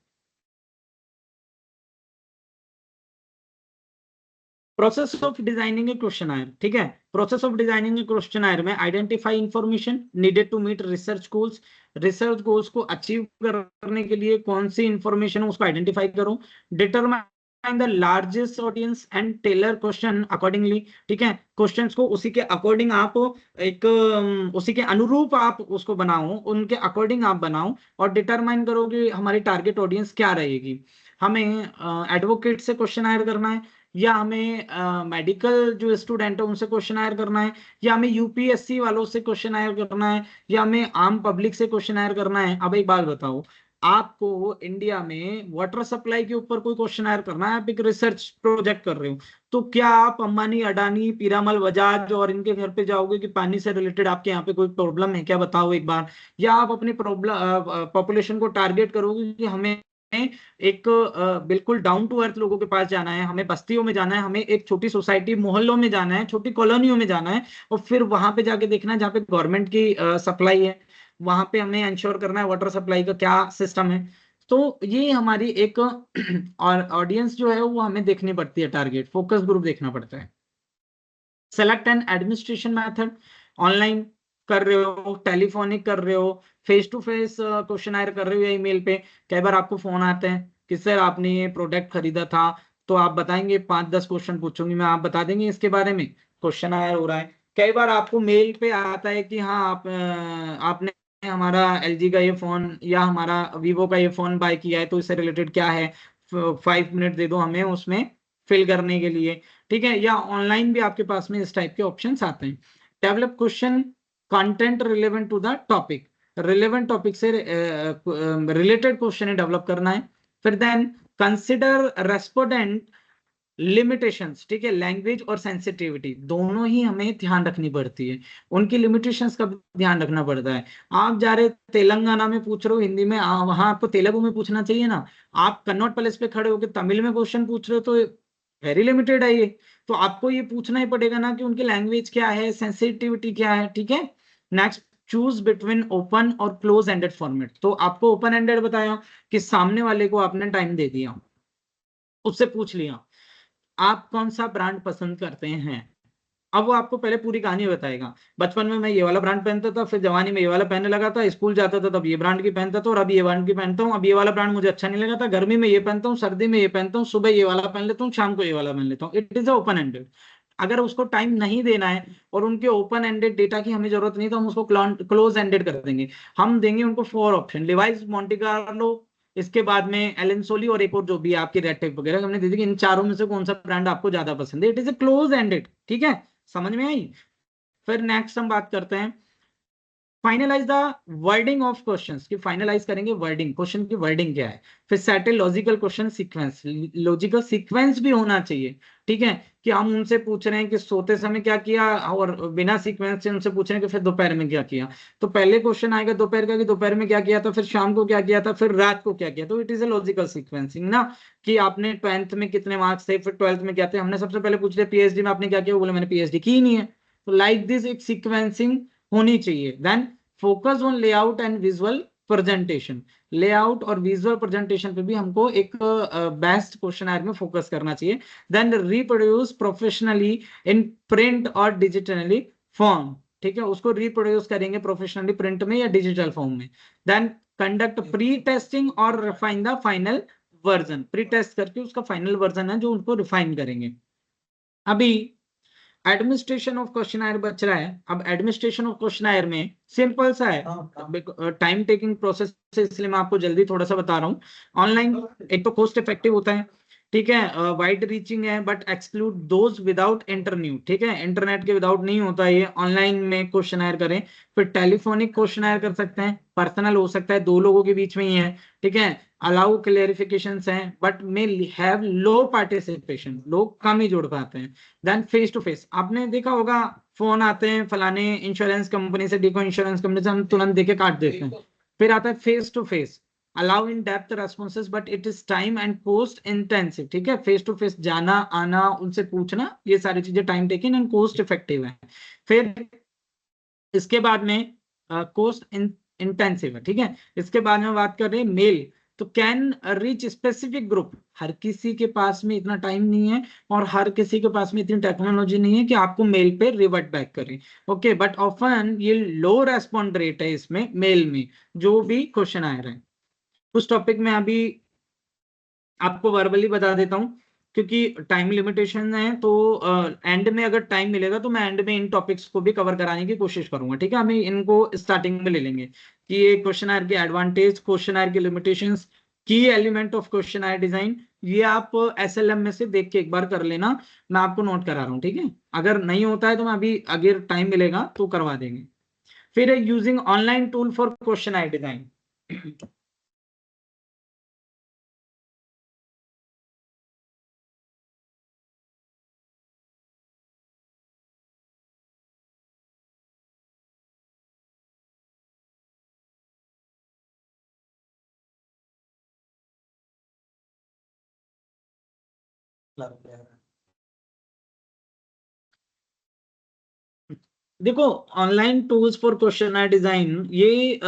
Process of designing a questionnaire. ठीक है, process of designing a questionnaire में identify information needed to meet research goals. Research goals को अचीव करने के लिए कौन सी इंफॉर्मेशन उसको आइडेंटिफाई करो। Determine the largest audience and tailor question accordingly. ठीक है, क्वेश्चंस को उसी के अकॉर्डिंग आप एक उसी के अनुरूप आप उसको बनाओ, उनके अकॉर्डिंग आप बनाओ, और डिटरमाइन करो कि हमारी टारगेट ऑडियंस क्या रहेगी। हमें एडवोकेट से क्वेश्चन आयर करना है, या हमें मेडिकल जो स्टूडेंट है उनसे क्वेश्चन आयर करना है, या हमें यूपीएससी वालों से क्वेश्चन आयर करना है, या हमें आम पब्लिक से क्वेश्चन आयर करना है। अब एक बात बताओ, आपको इंडिया में वाटर सप्लाई के ऊपर कोई क्वेश्चन आयर करना है, आप एक रिसर्च प्रोजेक्ट कर रहे हो, तो क्या आप अंबानी, अडानी, पीरामल, बजाज और इनके घर पे जाओगे कि पानी से रिलेटेड आपके यहाँ पे कोई प्रॉब्लम है क्या, बताओ एक बार। या आप अपनी प्रॉब्लम पॉपुलेशन को टारगेट करोगे कि हमें एक बिल्कुल डाउन टू अर्थ लोगों के पास जाना है, हमें बस्तियों में जाना है, हमें एक छोटी सोसाइटी मोहल्लों में जाना है, छोटी कॉलोनियों में जाना है, और फिर वहां पे जाके देखना है जहाँ पे गवर्नमेंट की सप्लाई है, वहां पे हमें इंश्योर करना है वाटर सप्लाई का क्या सिस्टम है। तो ये हमारी एक और ऑडियंस जो है वो हमें देखनी पड़ती है, टारगेट फोकस ग्रुप देखना पड़ता है। Select N administration method, online कर रहे हो, टेलीफोनिक कर रहे हो, फेस टू फेस क्वेश्चन आयर कर रहे हो, या ईमेल पे। कई बार आपको फोन आते हैं कि सर आपने ये प्रोडक्ट खरीदा था, तो आप बताएंगे, 5-10 क्वेश्चन पूछूंगी मैं, आप बता देंगे इसके बारे में, क्वेश्चन आयर हो रहा है। कई बार आपको मेल पे आता है कि हाँ आपने हमारा एलजी का ये फोन या हमारा वीवो का ये फोन बाय किया है, तो इससे रिलेटेड क्या है, 5 मिनट दे दो हमें उसमें फिल करने के लिए। ठीक है, या ऑनलाइन भी आपके पास में इस टाइप के ऑप्शंस आते हैं। Develop question content relevant to the topic, relevant topic से रिलेटेड क्वेश्चन डेवलप करना है। फिर देन कंसिडर रेस्पोंडेंट लिमिटेशंस। ठीक है, लैंग्वेज और सेंसिटिविटी दोनों ही हमें ध्यान रखनी पड़ती है, उनकी लिमिटेशंस का भी ध्यान रखना पड़ता है। आप जा रहे तेलंगाना में पूछ रहे हो हिंदी में, वहां आपको तेलुगु में पूछना चाहिए ना। आप कन्नौट पैलेस पे खड़े होकर तमिल में क्वेश्चन पूछ रहे हो, तो वेरी लिमिटेड है ये। तो आपको ये पूछना ही पड़ेगा ना कि उनकी लैंग्वेज क्या है, सेंसिटिविटी क्या है। ठीक है, नेक्स्ट, चूज बिटवीन ओपन और क्लोज एंडेड फॉर्मेट। तो आपको ओपन एंडेड बताया कि सामने वाले को आपने टाइम दे दिया, उससे पूछ लिया आप कौन सा ब्रांड पसंद करते हैं। अब वो आपको पहले पूरी कहानी बताएगा, बचपन में मैं ये वाला ब्रांड पहनता था, फिर जवानी में ये वाला पहनने लगा था, स्कूल जाता था तब ये ब्रांड की पहनता था, और अब ये ब्रांड की पहनता हूँ, अब ये वाला ब्रांड मुझे अच्छा नहीं लगा था, गर्मी में ये पहनता हूँ, सर्दी में ये पहनता हूँ, सुबह ये वाला पहन लेता हूँ, शाम को ये वाला पहन लेता हूँ। It is open ended. अगर उसको टाइम नहीं देना है और उनके ओपन एंडेड डेटा की हमें जरूरत नहीं, तो हम उसको क्लोज एंडेड कर देंगे। हम देंगे उनको 4 ऑप्शन, लिवाइस, मोंटे कार्लो, इसके बाद में एलन सोली, और एक और जो भी है आपकी रेड टेप वगैरह, हमने दे दी कि इन चारों में से कौन सा ब्रांड आपको ज्यादा पसंद है। It is A close ended. ठीक है, समझ में आई। फिर नेक्स्ट हम बात करते हैं finalize the wording of questions, कि फाइनलाइज करेंगे वर्डिंग, क्वेश्चन की वर्डिंग क्या है। फिर settle logical question sequence, logical sequence भी होना चाहिए। ठीक है, कि हम उनसे पूछ रहे हैं कि सोते समय क्या किया, और बिना सीक्वेंस से उनसे पूछ रहे हैं कि फिर दोपहर में क्या किया। तो पहले क्वेश्चन आएगा दोपहर का कि दोपहर में क्या किया था, फिर शाम को क्या किया था, फिर रात को क्या किया। तो it is a logical sequencing ना, कि आपने 12th में कितने मार्क्स थे, फिर 12th में क्या थे। हमने सबसे पहले पूछ लिया पीएचडी में आपने क्या किया, वो बोले मैंने पीएचडी की ही नहीं है। तो लाइक दिस एक सीक्वेंसिंग होनी चाहिए। Then focus on layout and visual presentation, layout और विजुअल प्रेजेंटेशन पे भी हमको एक बेस्ट क्वेश्चन आयर में फोकस करना चाहिए। Then reproduce professionally in print और डिजिटली फॉर्म। ठीक है, उसको रिप्रोड्यूस करेंगे प्रोफेशनली प्रिंट में या डिजिटल फॉर्म में। देन कंडक्ट प्री टेस्टिंग और refine the final version, pre test करके उसका फाइनल वर्जन है जो उनको रिफाइन करेंगे। अभी एडमिनिस्ट्रेशन ऑफ क्वेश्चन बच रहा है। अब एडमिनिस्ट्रेशन ऑफ क्वेश्चन में सिंपल सा है, टाइम टेकिंग प्रोसेस है, इसलिए मैं आपको जल्दी थोड़ा सा बता रहा हूँ। ऑनलाइन एक तो कॉस्ट इफेक्टिव होता है, ठीक है, वाइड रीचिंग है but exclude those without internet, ठीक है, इंटरनेट के विदाउट नहीं होता ये, ऑनलाइन में क्वेश्चन करें। फिर टेलीफोनिक क्वेश्चन कर सकते हैं, पर्सनल हो सकता है, दो लोगों के बीच में ही है, ठीक है, अलाउ क्लेरिफिकेशंस हैं but may have low participation, लोग कम ही जुड़ पाते हैं। देन फेस टू फेस, आपने देखा होगा फोन आते हैं फलाने इंश्योरेंस कंपनी से, देखो इंश्योरेंस कंपनी से, हम तुरंत देके काट देते हैं। फिर आता है face to face, allow in depth responses but it is time and cost intensive, ठीक है, फेस टू फेस जाना आना उनसे पूछना, ये सारी चीजें time taking and cost effective है। फिर इसके बाद में कॉस्ट इंटेंसिव है, ठीक है। इसके बाद में बात कर रहे हैं मेल, तो कैन रीच स्पेसिफिक ग्रुप, हर किसी के पास में इतना टाइम नहीं है और हर किसी के पास में इतनी टेक्नोलॉजी नहीं है कि आपको मेल पे रिवर्ट बैक करें, ओके, बट ऑफन ये लो रेस्पॉन्ड रेट है इसमें मेल में जो भी क्वेश्चन आ रहे हैं। उस टॉपिक में अभी आपको वर्बली बता देता हूँ क्योंकि टाइम लिमिटेशन है, तो एंड में अगर टाइम मिलेगा तो मैं एंड में इन टॉपिक्स को भी कवर कराने की कोशिश करूंगा, ठीक है। हम इनको स्टार्टिंग में ले लेंगे कि ये क्वेश्चन के एडवांटेज, क्वेश्चन के लिमिटेशंस, की एलिमेंट ऑफ क्वेश्चन डिजाइन, ये आप एसएलएम में से देख के एक बार कर लेना, मैं आपको नोट करा रहा हूँ, ठीक है। अगर नहीं होता है तो मैं अभी अगर टाइम मिलेगा तो करवा देंगे। फिर using online tool for question design. देखो, online tools for question design ये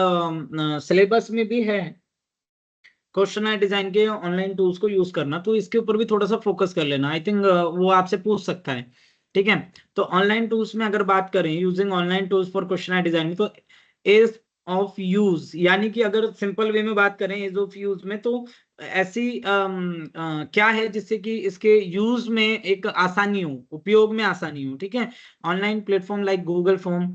सिलेबस में भी है, क्वेश्चन डिजाइन के ऑनलाइन टूल्स को यूज करना, तो इसके ऊपर भी थोड़ा सा फोकस कर लेना, आई थिंक वो आपसे पूछ सकता है, ठीक है। तो ऑनलाइन टूल्स में अगर बात करें, using online tools for question design, तो एज ऑफ यूज, यानी कि अगर सिंपल वे में बात करें एज ऑफ यूज में, तो ऐसी क्या है जिससे कि इसके यूज में एक आसानी हो, उपयोग में आसानी हो, ठीक है। Online platform like Google form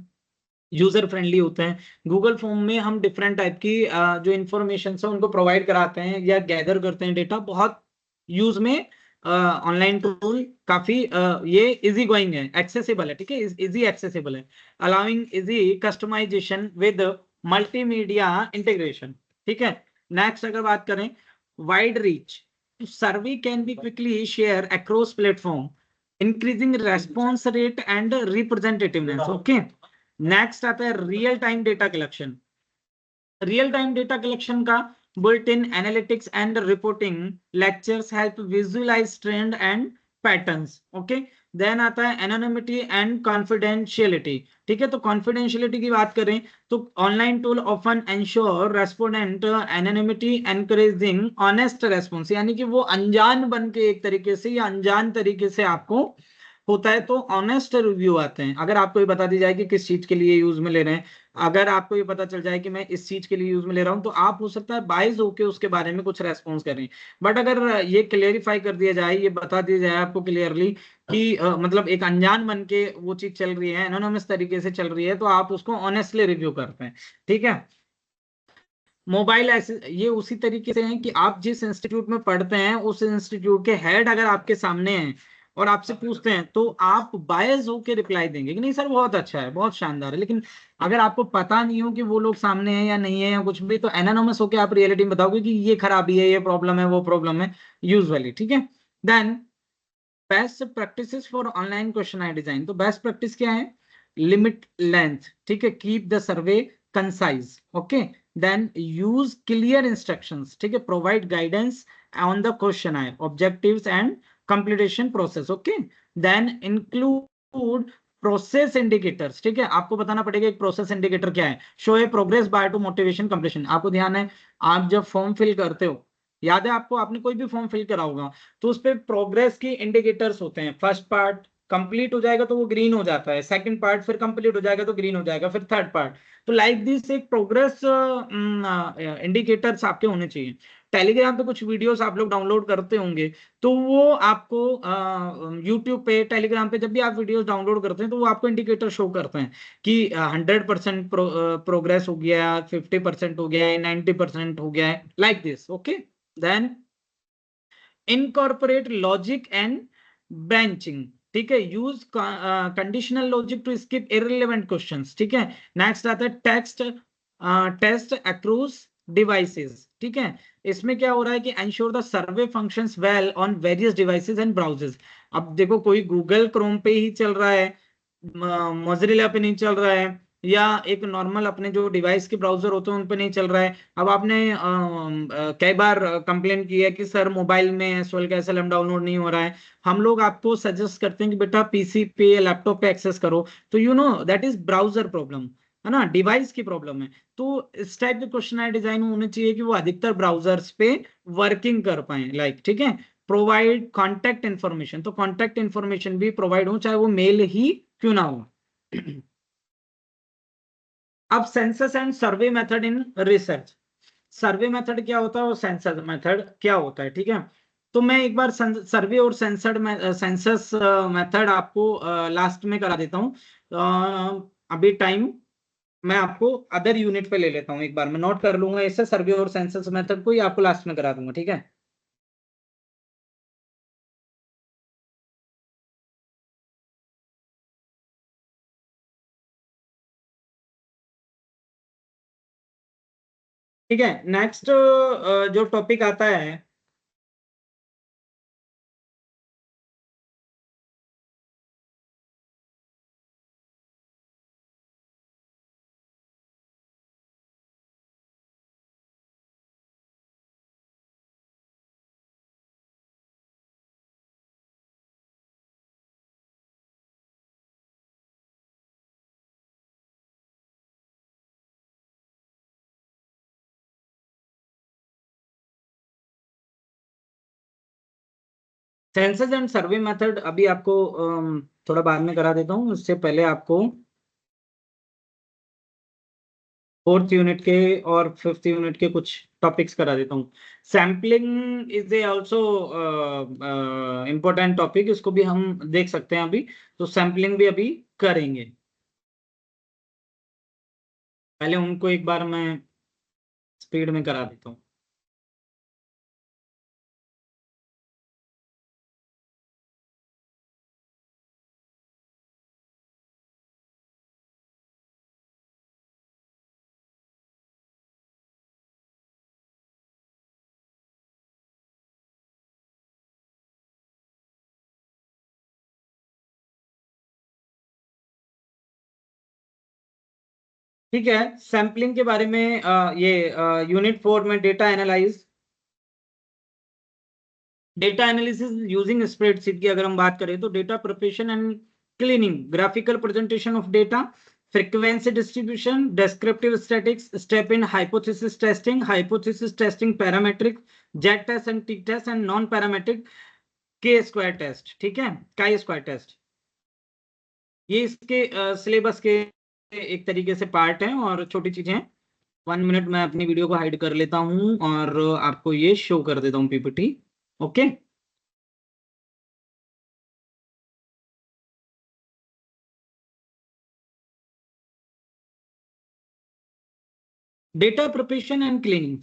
user friendly होते हैं। गूगल फॉर्म में हम डिफरेंट टाइप की जो इंफॉर्मेशन है उनको प्रोवाइड कराते हैं या गैदर करते हैं डेटा, बहुत यूज में ऑनलाइन टूल काफी ये इजी गोइंग है, एक्सेसिबल है, ठीक है, इजी एक्सेसिबल है, allowing easy customization with multimedia integration, ठीक है। नेक्स्ट अगर बात करें wide reach, survey can be quickly share across platform, increasing response rate and representativeness, okay. Next आता है real time data collection. Real time data collection का built in analytics and reporting lectures help visualize trend and patterns, okay. Then आता है एनोनिमिटी एंड कॉन्फिडेंशियलिटी, ठीक है। तो कॉन्फिडेंशियलिटी की बात करें तो online tool often ensure respondent anonymity, encouraging honest response, यानी कि वो अनजान बन के एक तरीके से या अनजान तरीके से आपको होता है तो ऑनेस्ट रिव्यू आते हैं। अगर आपको ये बता दी जाए कि किस चीज के लिए यूज में ले रहे हैं, अगर आपको ये पता चल जाए कि मैं इस चीज के लिए यूज में ले रहा हूं, तो आप हो सकता है बाइज होके उसके बारे में कुछ रेस्पॉन्स करें। बट अगर ये क्लियरिफाई कर दिया जाए, ये बता दिया जाए आपको क्लियरली कि मतलब एक अनजान बन के वो चीज चल रही है, एनोनिमस तरीके से चल रही है, तो आप उसको ऑनेस्टली रिव्यू करते हैं, ठीक है। मोबाइल ऐसे ये उसी तरीके से है कि आप जिस इंस्टीट्यूट में पढ़ते हैं उस इंस्टीट्यूट के हेड अगर आपके सामने हैं और आपसे पूछते हैं तो आप बायस होकर रिप्लाई देंगे कि नहीं सर बहुत अच्छा है, बहुत शानदार है। लेकिन अगर आपको पता नहीं हो कि वो लोग सामने हैं या नहीं है या कुछ भी, तो एनानोमस होकर आप रियलिटी में बताओगे कि ये खराबी है, ये प्रॉब्लम है, वो प्रॉब्लम है, यूजुअली, ठीक है। Then best practices for online question design, तो बेस्ट प्रैक्टिस क्या है, लिमिट लेंथ, ठीक है, keep the survey concise, okay. Then use clear instructions, ठीक है, provide guidance on the question objectives and completion process, okay. Then include process indicators, ठीक है, आपको बताना पड़ेगा एक प्रोसेस इंडिकेटर क्या है, show A progress by two motivation completion. आपको ध्यान है आप जब फॉर्म फिल करते हो, याद है आपको, आपने कोई भी फॉर्म फिल करा होगा तो उस पे प्रोग्रेस की इंडिकेटर्स होते हैं। फर्स्ट पार्ट कंप्लीट हो जाएगा तो वो ग्रीन हो जाता है, सेकंड पार्ट फिर कंप्लीट हो जाएगा तो ग्रीन हो जाएगा, फिर थर्ड पार्ट, तो लाइक दिस एक प्रोग्रेस इंडिकेटर्स आपके होने चाहिए। टेलीग्राम पे कुछ वीडियोस आप लोग डाउनलोड करते होंगे, तो वो आपको यूट्यूब पे, टेलीग्राम पे जब भी आप वीडियोस डाउनलोड करते हैं तो वो आपको इंडिकेटर शो करते हैं कि 100% प्रोग्रेस हो गया, 50% हो गया है, 90% हो गया है, like this, okay. Then incorporate logic and branching, ठीक है, use conditional logic to skip irrelevant questions, ठीक है। नेक्स्ट आता है टेस्ट अक्रॉस डिवाइसेस, ठीक है। इसमें क्या हो रहा है कि ensure the survey functions well on various devices and browsers. अब देखो कोई गूगल क्रोम पे ही चल रहा है, मोज़िला पे नहीं चल रहा है, या एक नॉर्मल अपने जो डिवाइस के ब्राउजर होते हैं उन पे नहीं चल रहा है। अब आपने कई बार कंप्लेन की है कि सर मोबाइल में एसओएल का एसएलएम डाउनलोड नहीं हो रहा है। हम लोग आपको सजेस्ट करते हैं कि बेटा पीसी पे या लैपटॉप पे एक्सेस करो, तो you know that is browser problem, है ना, डिवाइस की प्रॉब्लम है। तो इस टाइप के क्वेश्चन आए डिजाइन होने चाहिए कि वो अधिकतर ब्राउजर्स पे वर्किंग कर पाए, लाइक, ठीक है। प्रोवाइड कॉन्टेक्ट इन्फॉर्मेशन, तो कॉन्टेक्ट इन्फॉर्मेशन भी प्रोवाइड हो, चाहे वो मेल ही क्यों ना हो। अब census and survey method in research. Survey method क्या होता है और सेंसस मेथड क्या होता है, ठीक है। तो मैं एक बार सर्वे और सेंसस मेथड आपको लास्ट में करा देता हूँ। अभी टाइम मैं आपको अदर यूनिट पे ले लेता हूँ, एक बार मैं नोट कर लूंगा इसे, सर्वे और सेंसस मेथड को ही आपको लास्ट में करा दूंगा, ठीक है। ठीक है, नेक्स्ट जो टॉपिक आता है, सेंसस एंड सर्वे मेथड अभी आपको थोड़ा बाद में करा देता हूँ, उससे पहले आपको फोर्थ यूनिट के और फिफ्थ यूनिट के कुछ टॉपिक्स करा देता हूँ। Sampling is a also important topic, इसको भी हम देख सकते हैं अभी, तो सैम्पलिंग भी अभी करेंगे। पहले उनको एक बार मैं स्पीड में करा देता हूँ। ठीक है, सैम्पलिंग के बारे में ये यूनिट 4 में डेटा एनालिसिस यूजिंग स्प्रेडशीट की अगर हम बात करें, तो data preparation and cleaning, graphical presentation of data, frequency distribution, descriptive statistics, step in hypothesis testing parametric, z test and t test and non parametric के स्क्वायर टेस्ट, ठीक है, काई स्क्वायर टेस्ट। ये इसके सिलेबस के एक तरीके से पार्ट हैं और छोटी चीजें हैं। 1 मिनट मैं अपनी वीडियो को हाइड कर लेता हूं और आपको ये शो कर देता हूँ PPT. Okay. Data preparation and cleaning.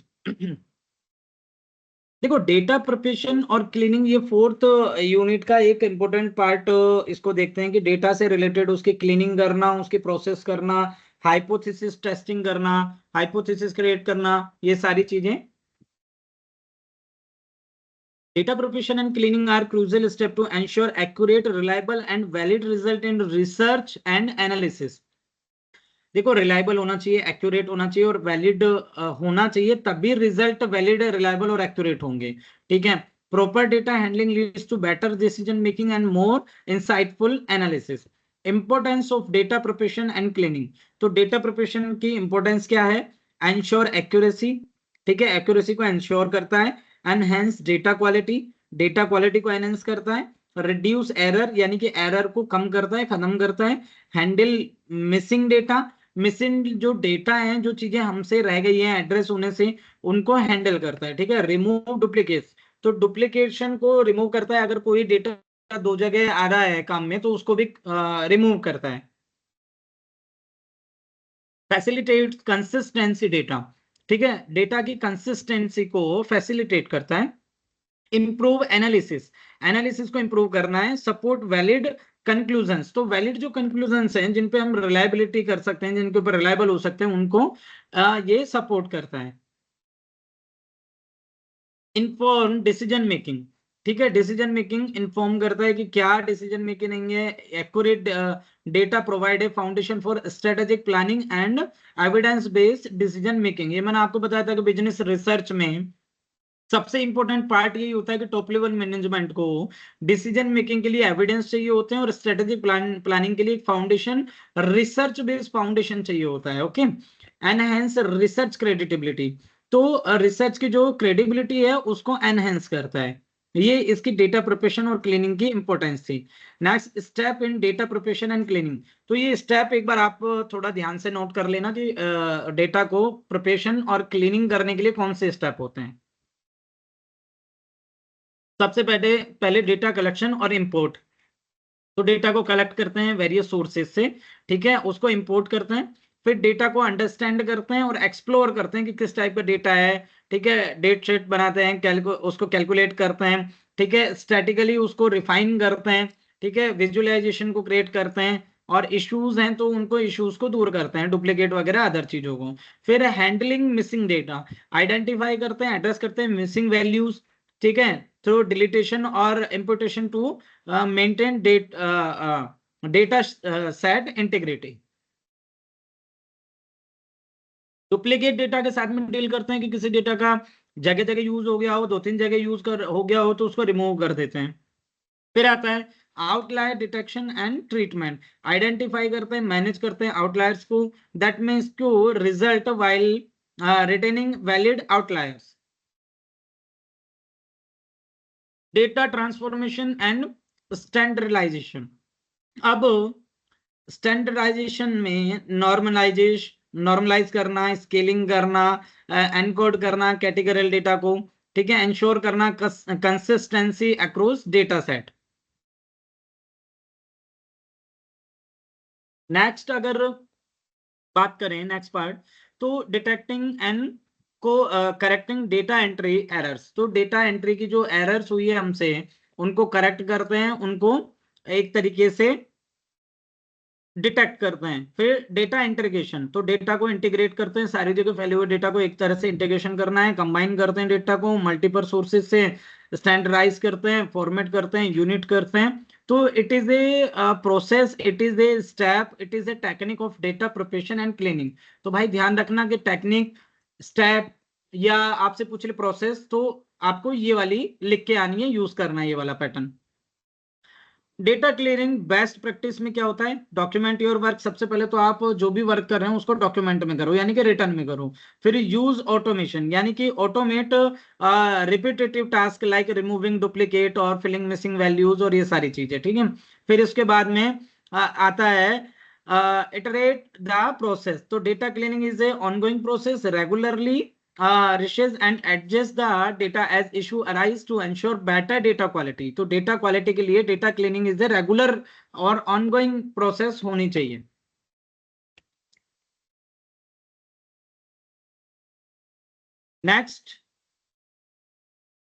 देखो डेटा प्रिपरेशन और क्लीनिंग ये फोर्थ यूनिट का एक इंपॉर्टेंट पार्ट, इसको देखते हैं कि डेटा से रिलेटेड उसकी क्लीनिंग करना, उसकी प्रोसेस करना, हाइपोथेसिस टेस्टिंग करना, हाइपोथेसिस क्रिएट करना, ये सारी चीजें। Data preparation and cleaning are crucial step to ensure accurate, reliable, and valid result in research and analysis. देखो रिलायबल होना चाहिए, एक्यूरेट होना चाहिए और वैलिड होना चाहिए, तभी रिजल्ट वैलिड, रिलायबल और एक्यूरेट होंगे, ठीक है। Proper data handling leads to better decision making and more insightful analysis. Importance of data preparation and cleaning. तो डेटा प्रिपरेशन की इंपॉर्टेंस क्या है? एंश्योर एक्यूरेसी, ठीक है, एक्यूरेसी को एंश्योर करता है। Enhance data quality, data quality को एनहेंस करता है। रिड्यूस एरर, यानी कि एरर को कम करता है, खत्म करता है। हैंडल मिसिंग डेटा, मिसिंग जो डेटा है, जो चीजें हमसे रह गई हैं एड्रेस होने से, उनको हैंडल करता है, ठीक है। रिमूव डुप्लीकेट, तो डुप्लीकेशन को रिमूव करता है, अगर कोई डेटा दो जगह आ रहा है काम में तो उसको भी रिमूव करता है। फैसिलिटेट कंसिस्टेंसी डेटा, ठीक है, डेटा की कंसिस्टेंसी को फैसिलिटेट करता है। इम्प्रूव एनालिसिस, एनालिसिस को इम्प्रूव करना है। सपोर्ट वैलिड कंक्लूजन्स, तो वैलिड जो कंक्लूजन्स हैं जिन पे हम रिलायबिलिटी कर सकते हैं, जिनके ऊपर रिलायबल हो सकते हैं, उनको ये सपोर्ट करता है। इन्फॉर्म डिसीजन मेकिंग, ठीक है, डिसीजन मेकिंग इन्फॉर्म करता है कि क्या डिसीजन मेकिंग नहीं है। Accurate data provide a foundation for strategic planning and evidence based decision making. ये मैंने आपको बताया था कि बिजनेस रिसर्च में सबसे इंपॉर्टेंट पार्ट यही होता है कि टॉप लेवल मैनेजमेंट को डिसीजन मेकिंग के लिए एविडेंस चाहिए होते हैं और स्ट्रेटेजिक प्लानिंग के लिए एक फाउंडेशन, रिसर्च बेस्ड फाउंडेशन चाहिए होता है। ओके, एनहेंस रिसर्च क्रेडिटेबिलिटी, तो रिसर्च की जो क्रेडिबिलिटी है उसको एनहेंस करता है। ये इसकी डेटा प्रिपरेशन और क्लीनिंग की इंपॉर्टेंस थी। Next step in data preparation and cleaning, तो ये स्टेप एक बार आप थोड़ा ध्यान से नोट कर लेना कि डेटा को प्रिपरेशन और क्लीनिंग करने के लिए कौन से स्टेप होते हैं। सबसे पहले पहले डेटा कलेक्शन और इंपोर्ट, तो डेटा को कलेक्ट करते हैं वेरियस सोर्सेज से, ठीक है, उसको इंपोर्ट करते हैं, फिर डेटा को अंडरस्टैंड करते हैं और एक्सप्लोर करते हैं कि किस टाइप का डेटा है, ठीक है, डेट शीट बनाते हैं, उसको कैलकुलेट करते हैं, ठीक है, स्टैटिकली उसको रिफाइन करते हैं, ठीक है, विजुअलाइजेशन को क्रिएट करते हैं, और इश्यूज हैं तो उनको इश्यूज को दूर करते हैं, डुप्लीकेट वगैरह अदर चीजों को। फिर हैंडलिंग मिसिंग डेटा, आइडेंटिफाई करते हैं, एड्रेस करते हैं मिसिंग वैल्यूज, ठीक है, थ्रू डिलीटेशन और imputation to maintain data set integrity. Duplicate data के साथ में डील करते हैं कि किसी डेटा का जगह जगह यूज हो गया हो, 2-3 जगह यूज कर हो गया हो तो उसको रिमूव कर देते हैं। फिर आता है outlier detection and treatment, identify करते हैं, मैनेज करते हैं आउटलायर्स को, that means to result while retaining valid outliers. Data transformation and standardization, अब स्टैंडर्डाइजेशन में नॉर्मलाइज करना, स्केलिंग करना, एनकोड करना कैटेगरियल डेटा को, ठीक है, इंश्योर करना consistency across data set. Next अगर बात करें नेक्स्ट पार्ट, तो डिटेक्टिंग एंड को करेक्टिंग डेटा एंट्री एरर्स, तो डेटा एंट्री की जो एरर्स हुई है हमसे उनको करेक्ट करते हैं, उनको एक तरीके से डिटेक्ट करते हैं। फिर डेटा इंटीग्रेशन, तो डेटा को इंटीग्रेट करते हैं, सारी जगह फैले हुए डेटा को एक तरह से इंटीग्रेशन करना है, कंबाइन करते हैं डेटा को मल्टीपल सोर्सेज से, स्टैंडर्डाइज करते हैं, फॉर्मेट करते हैं, यूनिट करते हैं। तो it is a process, it is a step, it is a technique of data preparation and cleaning. तो भाई ध्यान रखना कि टेक्निक, स्टेप या आपसे पूछ ले प्रोसेस, तो आपको ये वाली लिख के आनी है, यूज करना है ये वाला pattern. Data clearing best practice में क्या होता है, डॉक्यूमेंट योर वर्क, सबसे पहले तो आप जो भी वर्क कर रहे हैं उसको डॉक्यूमेंट में करो, यानी कि रिटर्न में करो। फिर यूज ऑटोमेशन, यानी कि automate repetitive task like removing duplicate और फिलिंग मिसिंग वैल्यूज और ये सारी चीजें, ठीक है। फिर इसके बाद में आता है इटरेट द प्रोसेस, तो data cleaning is a ongoing process, regularly reassess and adjust the data as issue arise to ensure better data quality, तो डेटा क्वालिटी के लिए data cleaning is a regular और ऑनगोइंग प्रोसेस होनी चाहिए। Next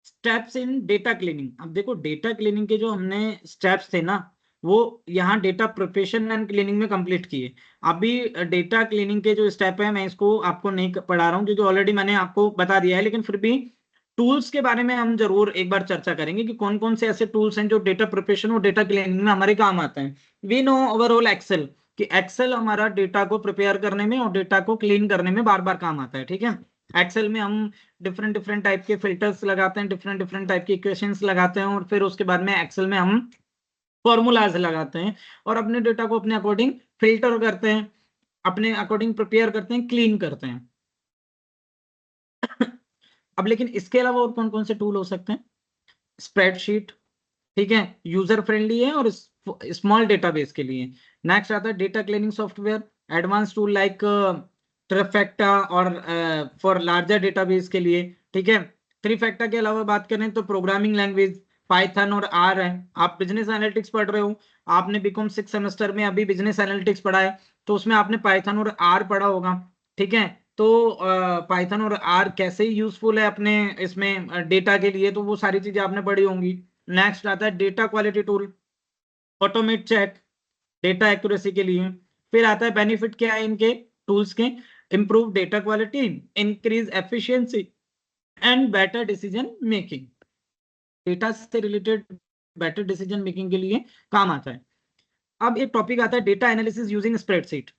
steps in data cleaning, अब देखो डेटा क्लीनिंग के जो हमने स्टेप्स थे ना, वो यहाँ डेटा प्रिपरेशन एंड क्लीनिंग में कंप्लीट किए। अभी डेटा क्लीनिंग के जो स्टेप है मैं इसको आपको नहीं पढ़ा रहा हूँ क्योंकि ऑलरेडी मैंने आपको बता दिया है, लेकिन फिर भी टूल्स के बारे में हम जरूर एक बार चर्चा करेंगे कि कौन कौन से ऐसे टूल्स हैं जो डेटा प्रिपरेशन और डेटा क्लीनिंग में हमारे काम आते हैं। वी नो ओवरऑल एक्सेल, कि एक्सेल हमारा डेटा को प्रिपेयर करने में और डेटा को क्लीन करने में बार बार काम आता है, ठीक है। एक्सेल में हम डिफरेंट डिफरेंट टाइप के फिल्टर्स लगाते हैं, डिफरेंट डिफरेंट टाइप की इक्वेशंस लगाते हैं, और फिर उसके बाद में एक्सेल में हम फॉर्मूलाज लगाते हैं और अपने डेटा को अपने अकॉर्डिंग फिल्टर करते हैं, अपने अकॉर्डिंग प्रिपेयर करते हैं, क्लीन करते हैं। अब लेकिन इसके अलावा और कौन कौन से टूल हो सकते हैं, स्प्रेडशीट, ठीक है, यूजर फ्रेंडली है और स्मॉल डेटाबेस के लिए। नेक्स्ट आता है data cleaning software, advance tool like trifecta और फॉर लार्जर डेटाबेस के लिए, ठीक है। ट्रिफेक्टा के अलावा बात करें तो प्रोग्रामिंग लैंग्वेज पाइथन और आर है। आप बिजनेस एनालिटिक्स पढ़ रहे हो, आपने बीकॉम 6 सेमेस्टर में अभी बिजनेस एनालिटिक्स पढ़ा है, तो उसमें आपने पाइथन और आर पढ़ा होगा, ठीक है। तो पाइथन और आर कैसे यूजफुल है अपने इसमें डेटा के लिए, तो वो सारी चीजें आपने पढ़ी होंगी। नेक्स्ट आता है data quality tool, automate check data accuracy के लिए। फिर आता है बेनिफिट क्या है इनके टूल्स के, improve data quality, increase efficiency and better decision making. Data से रिलेटेड बेटर डिसीजन मेकिंग के लिए काम आता है। अब एक टॉपिक आता है data analysis using spreadsheet.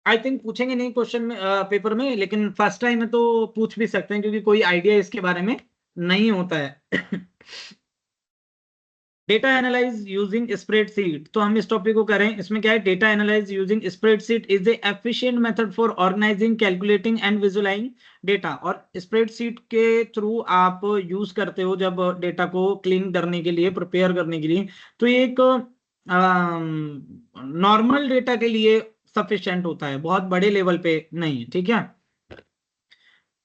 I think पूछेंगे नहीं क्वेश्चन में पेपर में, लेकिन फर्स्ट टाइम में तो पूछ भी सकते हैं क्योंकि कोई आइडिया इसके बारे में नहीं होता है। डेटा एनालाइज यूजिंग स्प्रेडशीट, तो हम इस टॉपिक को करें। इसमें क्या है, data analyze using spreadsheet is the efficient method for organizing, calculating and visualizing data. और स्प्रेडशीट के थ्रू आप यूज करते हो जब डेटा को क्लीन करने के लिए, प्रिपेयर करने के लिए, तो ये एक नॉर्मल डेटा के लिए सफिशिएंट होता है, बहुत बड़े लेवल पे नहीं है, ठीक है।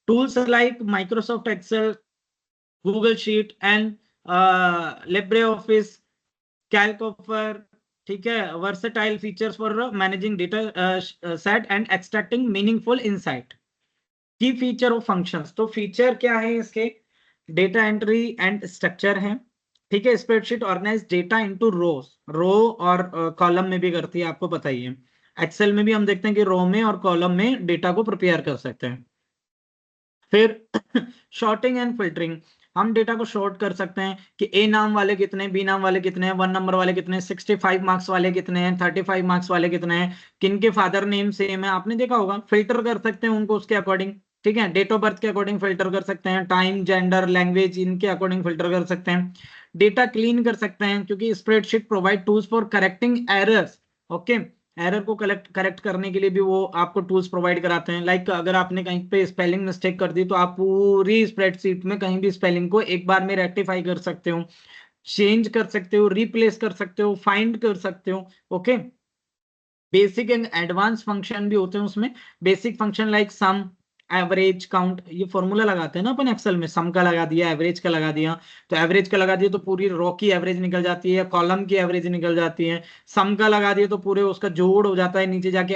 Tools like Microsoft Excel, Google sheet and Libre Office, calc offer, ठीक है, versatile features for managing data set and extracting meaningful insight. Key feature of functions, तो फीचर क्या है इसके, डेटा एंट्री एंड स्ट्रक्चर है, ठीक है। Spreadsheet organize data into rows, row और कॉलम में भी करती है, आपको पता ही है। एक्सेल में भी हम देखते हैं कि रो में और कॉलम में डेटा को प्रिपेयर कर सकते हैं। फिर शॉर्टिंग एंड फिल्टरिंग, हम डेटा को शॉर्ट कर सकते हैं कि ए नाम वाले कितने, बी नाम वाले कितने हैं, 1 नंबर वाले कितने हैं, 65 मार्क्स वाले कितने हैं, 35 मार्क्स वाले कितने हैं, किन के फादर नेम सेम है, आपने देखा होगा। फिल्टर कर सकते हैं उनको उसके अकॉर्डिंग, ठीक है। डेट ऑफ बर्थ के अकॉर्डिंग फिल्टर कर सकते हैं, टाइम, जेंडर, लैंग्वेज, इनके अकॉर्डिंग फिल्टर कर सकते हैं। डेटा क्लीन कर सकते हैं क्योंकि spreadsheet provide tools for correcting errors, okay. Error को करेक्ट करने के लिए भी वो आपको टूल्स प्रोवाइड कराते हैं। लाइक अगर आपने कहीं पे स्पेलिंग मिस्टेक कर दी तो आप पूरी स्प्रेडशीट में कहीं भी स्पेलिंग को एक बार में रेक्टिफाई कर सकते हो, चेंज कर सकते हो, रिप्लेस कर सकते हो, फाइंड कर सकते हो, okay. Basic and advance function भी होते हैं उसमें। Basic function like sum, average, count, ये फॉर्मूला लगाते हैं ना अपन एक्सेल में, सम का लगा दिया, एवरेज का लगा दिया, तो एवरेज का लगा दिया तो पूरी रो की एवरेज निकल जाती है, कॉलम की एवरेज निकल जाती है। सम का लगा दिया तो पूरे उसका जोड़ हो जाता है, नीचे जाके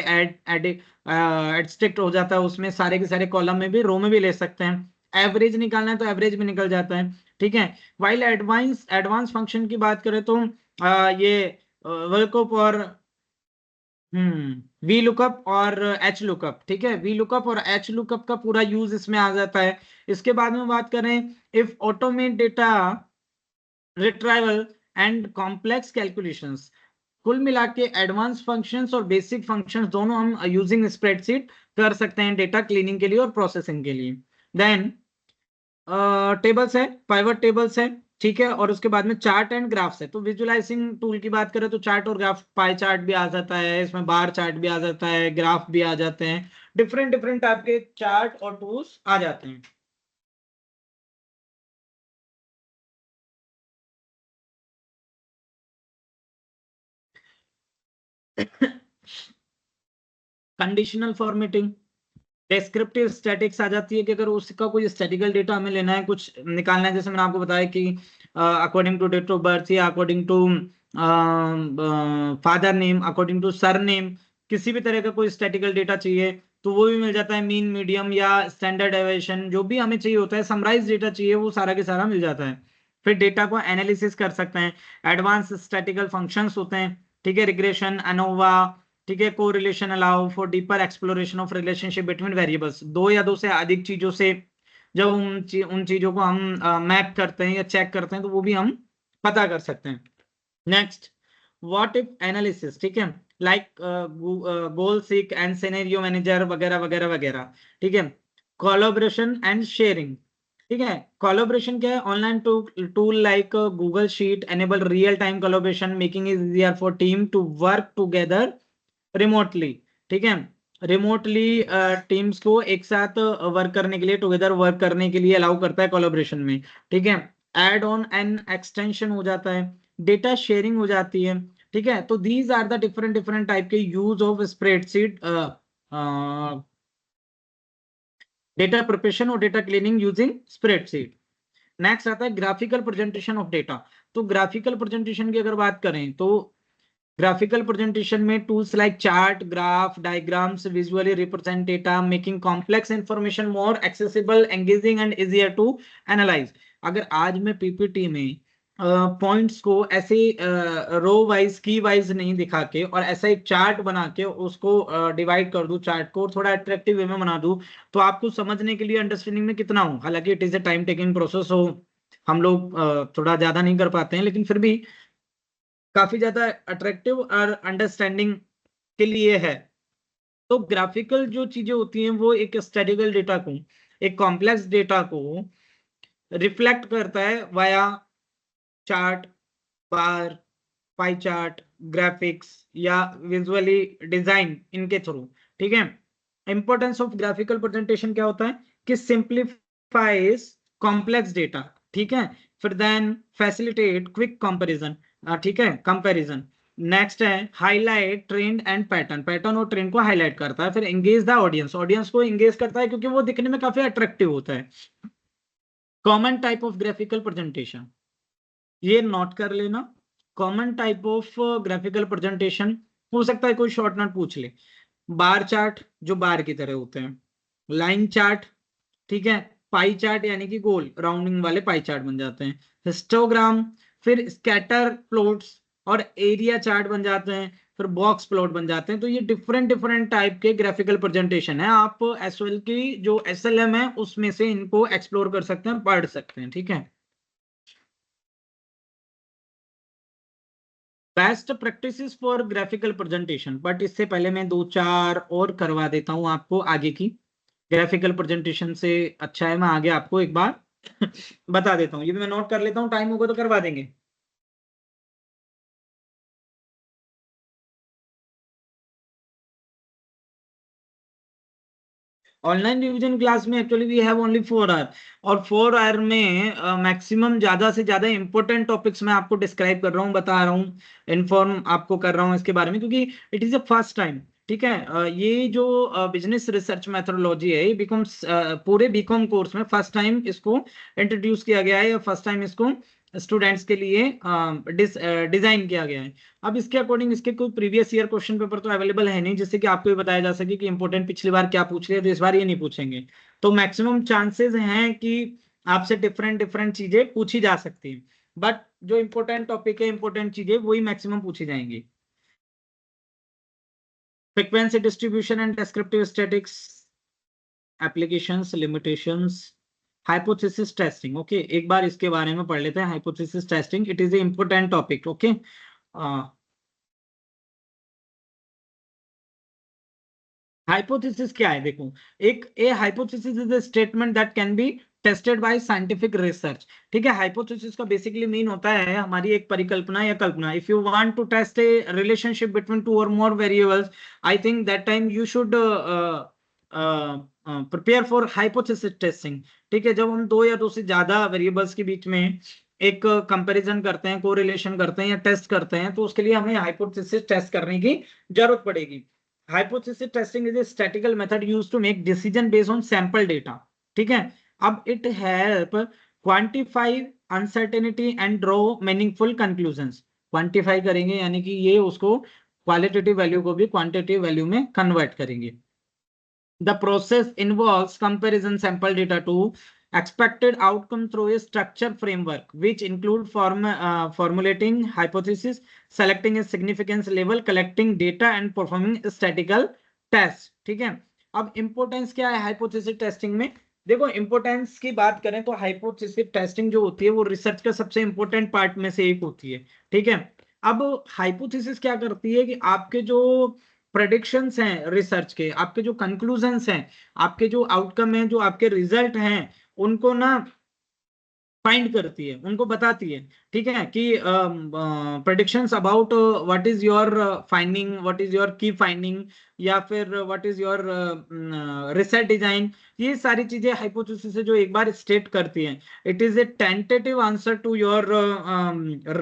एडस्ट्रिक्ट हो जाता है, उसमें सारे के सारे कॉलम में भी, रो में भी ले सकते हैं। एवरेज निकालना है तो एवरेज भी निकल जाता है, ठीक है। वाइल एडवांस एडवांस फंक्शन की बात करें तो ये वर्कअप और वी लुकअप और एच लुकअप, ठीक है। वी लुकअप और एच लुकअप का पूरा यूज इसमें आ जाता है। इसके बाद में बात करें, if automate data retrieval and complex calculations, कुल मिला के एडवांस फंक्शंस और बेसिक फंक्शंस दोनों हम यूजिंग स्प्रेडशीट कर सकते हैं डेटा क्लीनिंग के लिए और प्रोसेसिंग के लिए। देन टेबल्स है, पाइवट टेबल्स है, ठीक है। और उसके बाद में चार्ट एंड ग्राफ्स है। तो विजुअलाइजिंग टूल की बात करें तो चार्ट और ग्राफ, पाई चार्ट भी आ जाता है इसमें, बार चार्ट भी आ जाता है, ग्राफ भी आ जाते हैं, डिफरेंट डिफरेंट टाइप के चार्ट और टूल्स आ जाते हैं। कंडीशनल फॉर्मेटिंग, डिस्क्रिप्टिव स्टैटिक्स आ जाती है कि अगर उसका कोई स्टैटिकल डेटा हमें लेना है, कुछ निकालना है, जैसे मैंने आपको बताया कि according to date of birth या according to father name, according to surname, किसी भी तरह का कोई स्टैटिकल डेटा चाहिए तो वो भी मिल जाता है। मीन, मीडियम या स्टैंडर्ड डेविएशन जो भी हमें चाहिए होता है, समराइज डेटा चाहिए, वो सारा के सारा मिल जाता है। फिर डेटा को एनालिसिस कर सकते हैं, एडवांस स्टैटिकल फंक्शंस होते हैं, ठीक है। रिग्रेशन, अनोवा, ठीक है। Correlation allow for deeper exploration of relationship between variables, दो या दो से अधिक चीजों से जब उन चीजों को हम मैप करते हैं या चेक करते हैं तो वो भी हम पता कर सकते हैं। नेक्स्ट, व्हाट इफ एनालिसिस, ठीक है, like goal seek and scenario manager वगैरह वगैरह वगैरह, ठीक है। कोलैबोरेशन एंड शेयरिंग, ठीक है। कोलैबोरेशन क्या है, online tool like Google sheet enable real time collaboration, making it easier for team to work together remotely, ठीक है। रिमोटली टीम्स को एक साथ वर्क करने के लिए, टुगेदर वर्क करने के लिए अलाउ करता है कोलैबोरेशन में, ठीक है। एड ऑन एंड एक्सटेंशन हो जाता है, डेटा शेयरिंग हो जाती है, ठीक है। तो these are the different different type के use of spreadsheet, data preparation और data cleaning using spreadsheet. Next आता है ग्राफिकल प्रेजेंटेशन ऑफ डेटा। तो ग्राफिकल प्रेजेंटेशन की अगर बात करें तो Graphical presentation में tools like chart, graph, diagrams visually represent data, making complex information more accessible, engaging and easier to analyze. अगर आज मैं पीपीटी में पॉइंट्स को ऐसे रो वाइज की वाइज नहीं दिखा के और ऐसा एक चार्ट बना के उसको डिवाइड कर दूं, चार्ट को थोड़ा अट्रैक्टिव वे में बना दूं, तो आपको समझने के लिए अंडरस्टैंडिंग में कितना हो, हालांकि it is A time taking process हो, हम लोग थोड़ा ज्यादा नहीं कर पाते हैं, लेकिन फिर भी काफी ज्यादा अट्रैक्टिव और अंडरस्टैंडिंग के लिए है। तो ग्राफिकल जो चीजें होती हैं वो एक स्टैटिकल डेटा को, एक कॉम्प्लेक्स डेटा को रिफ्लेक्ट करता है वाया चार्ट, बार, पाई चार्ट, ग्राफिक्स या विजुअली डिजाइन, इनके थ्रू। ठीक है। इंपॉर्टेंस ऑफ ग्राफिकल प्रेजेंटेशन क्या होता है कि सिंप्लीफाइज कॉम्प्लेक्स डेटा। ठीक है। फिर देन फैसिलिटेट क्विक कंपैरिजन। ठीक है, कंपैरिजन। नेक्स्ट है highlight trend and pattern, pattern और ट्रेंड को हाईलाइट करता है। फिर एंगेज द ऑडियंस, ऑडियंस को एंगेज करता है क्योंकि वो दिखने में काफी अट्रैक्टिव होता है। Common type of graphical presentation, ये नोट कर लेना। Common type of graphical presentation, हो सकता है कोई शॉर्ट नोट पूछ ले। बार चार्ट जो बार की तरह होते हैं, लाइन चार्ट, ठीक है, पाई चार्ट यानी कि गोल राउंडिंग वाले पाई चार्ट बन जाते हैं, हिस्टोग्राम, फिर स्कैटर प्लॉट्स और एरिया चार्ट बन जाते हैं, फिर बॉक्स प्लॉट बन जाते हैं। तो ये डिफरेंट डिफरेंट टाइप के ग्राफिकल प्रेजेंटेशन है। आप एसएल की जो एसएलएम है उसमें से इनको एक्सप्लोर कर सकते हैं, पढ़ सकते हैं। ठीक है। Best practices for graphical presentation, but इससे पहले मैं दो चार और करवा देता हूं आपको आगे की। ग्राफिकल प्रेजेंटेशन से अच्छा है मैं आगे आपको एक बार बता देता हूँ, ये भी मैं नोट कर लेता हूँ, टाइम होगा तो करवा देंगे। ऑनलाइन रिवीजन क्लास में actually we have only 4 hour, और 4 आवर में मैक्सिमम ज्यादा से ज्यादा इंपॉर्टेंट टॉपिक्स मैं आपको डिस्क्राइब कर रहा हूँ, बता रहा हूँ, इन्फॉर्म आपको कर रहा हूँ इसके बारे में, क्योंकि it is a first time. ठीक है। ये जो बिजनेस रिसर्च मेथोडोलॉजी है, ये बीकॉम पूरे बीकॉम कोर्स में फर्स्ट टाइम इसको इंट्रोड्यूस किया गया है, या फर्स्ट टाइम इसको स्टूडेंट्स के लिए डिजाइन किया गया है। अब इसके अकॉर्डिंग इसके कोई प्रीवियस ईयर क्वेश्चन पेपर तो अवेलेबल है नहीं जिससे कि आपको ये बताया जा सके कि इंपॉर्टेंट पिछली बार क्या पूछ लिया, तो इस बार ये नहीं पूछेंगे। तो मैक्सिमम चांसेस हैं कि आपसे डिफरेंट डिफरेंट चीजें पूछी जा सकती हैं, बट जो इंपॉर्टेंट टॉपिक है, इंपॉर्टेंट चीजें वही मैक्सिमम पूछी जाएंगी। Frequency distribution and descriptive statics, applications, limitations, hypothesis testing. Okay, एक बार इसके बारे में पढ़ लेते हैं। Hypothesis testing, it is A important topic. Okay. Hypothesis क्या है, देखो, एक ए hypothesis is a statement that can be tested by scientific research. ठीक है। हाइपोथेसिस का बेसिकली मीन होता है हमारी एक परिकल्पना या कल्पना। If you want to test a relationship between two और more variables, I think that time you should prepare for hypothesis testing. ठीक है। जब हम दो या दो से ज्यादा वेरिएबल्स के बीच में एक कंपैरिजन करते हैं, कोरिलेशन करते हैं या टेस्ट करते हैं, तो उसके लिए हमें हाइपोथेसिस टेस्ट करने की जरूरत पड़ेगी। Hypothesis testing is a statistical method used to make decision based on sample data. ठीक है। अब it help quantify uncertainty and draw meaningful conclusions. Quantify करेंगे यानी कि ये उसको क्वालिटेटिव वैल्यू को भी क्वांटिटेटिव वैल्यू में कन्वर्ट करेंगे। The process involves comparison sample data to expected outcome through a structure framework, which include formulating hypothesis, selecting a significance level, collecting data, and performing statistical tests. ठीक है। अब इंपोर्टेंस क्या है हाइपोथेसिस टेस्टिंग में, देखो इंपोर्टेंस की बात करें तो हाइपोथेसिस टेस्टिंग जो होती है वो रिसर्च का सबसे इंपॉर्टेंट पार्ट में से एक होती है। ठीक है। अब हाइपोथेसिस क्या करती है कि आपके जो प्रेडिक्शंस हैं रिसर्च के, आपके जो कंक्लूजन्स हैं, आपके जो आउटकम हैं, जो आपके रिजल्ट हैं, उनको ना फाइंड करती है, उनको बताती है। ठीक है कि predictions about what is your finding, what is your की फाइंडिंग, या फिर what is your research design, ये सारी चीजें हाइपोथेसिस से जो एक बार स्टेट करती हैं, it is a tentative answer to your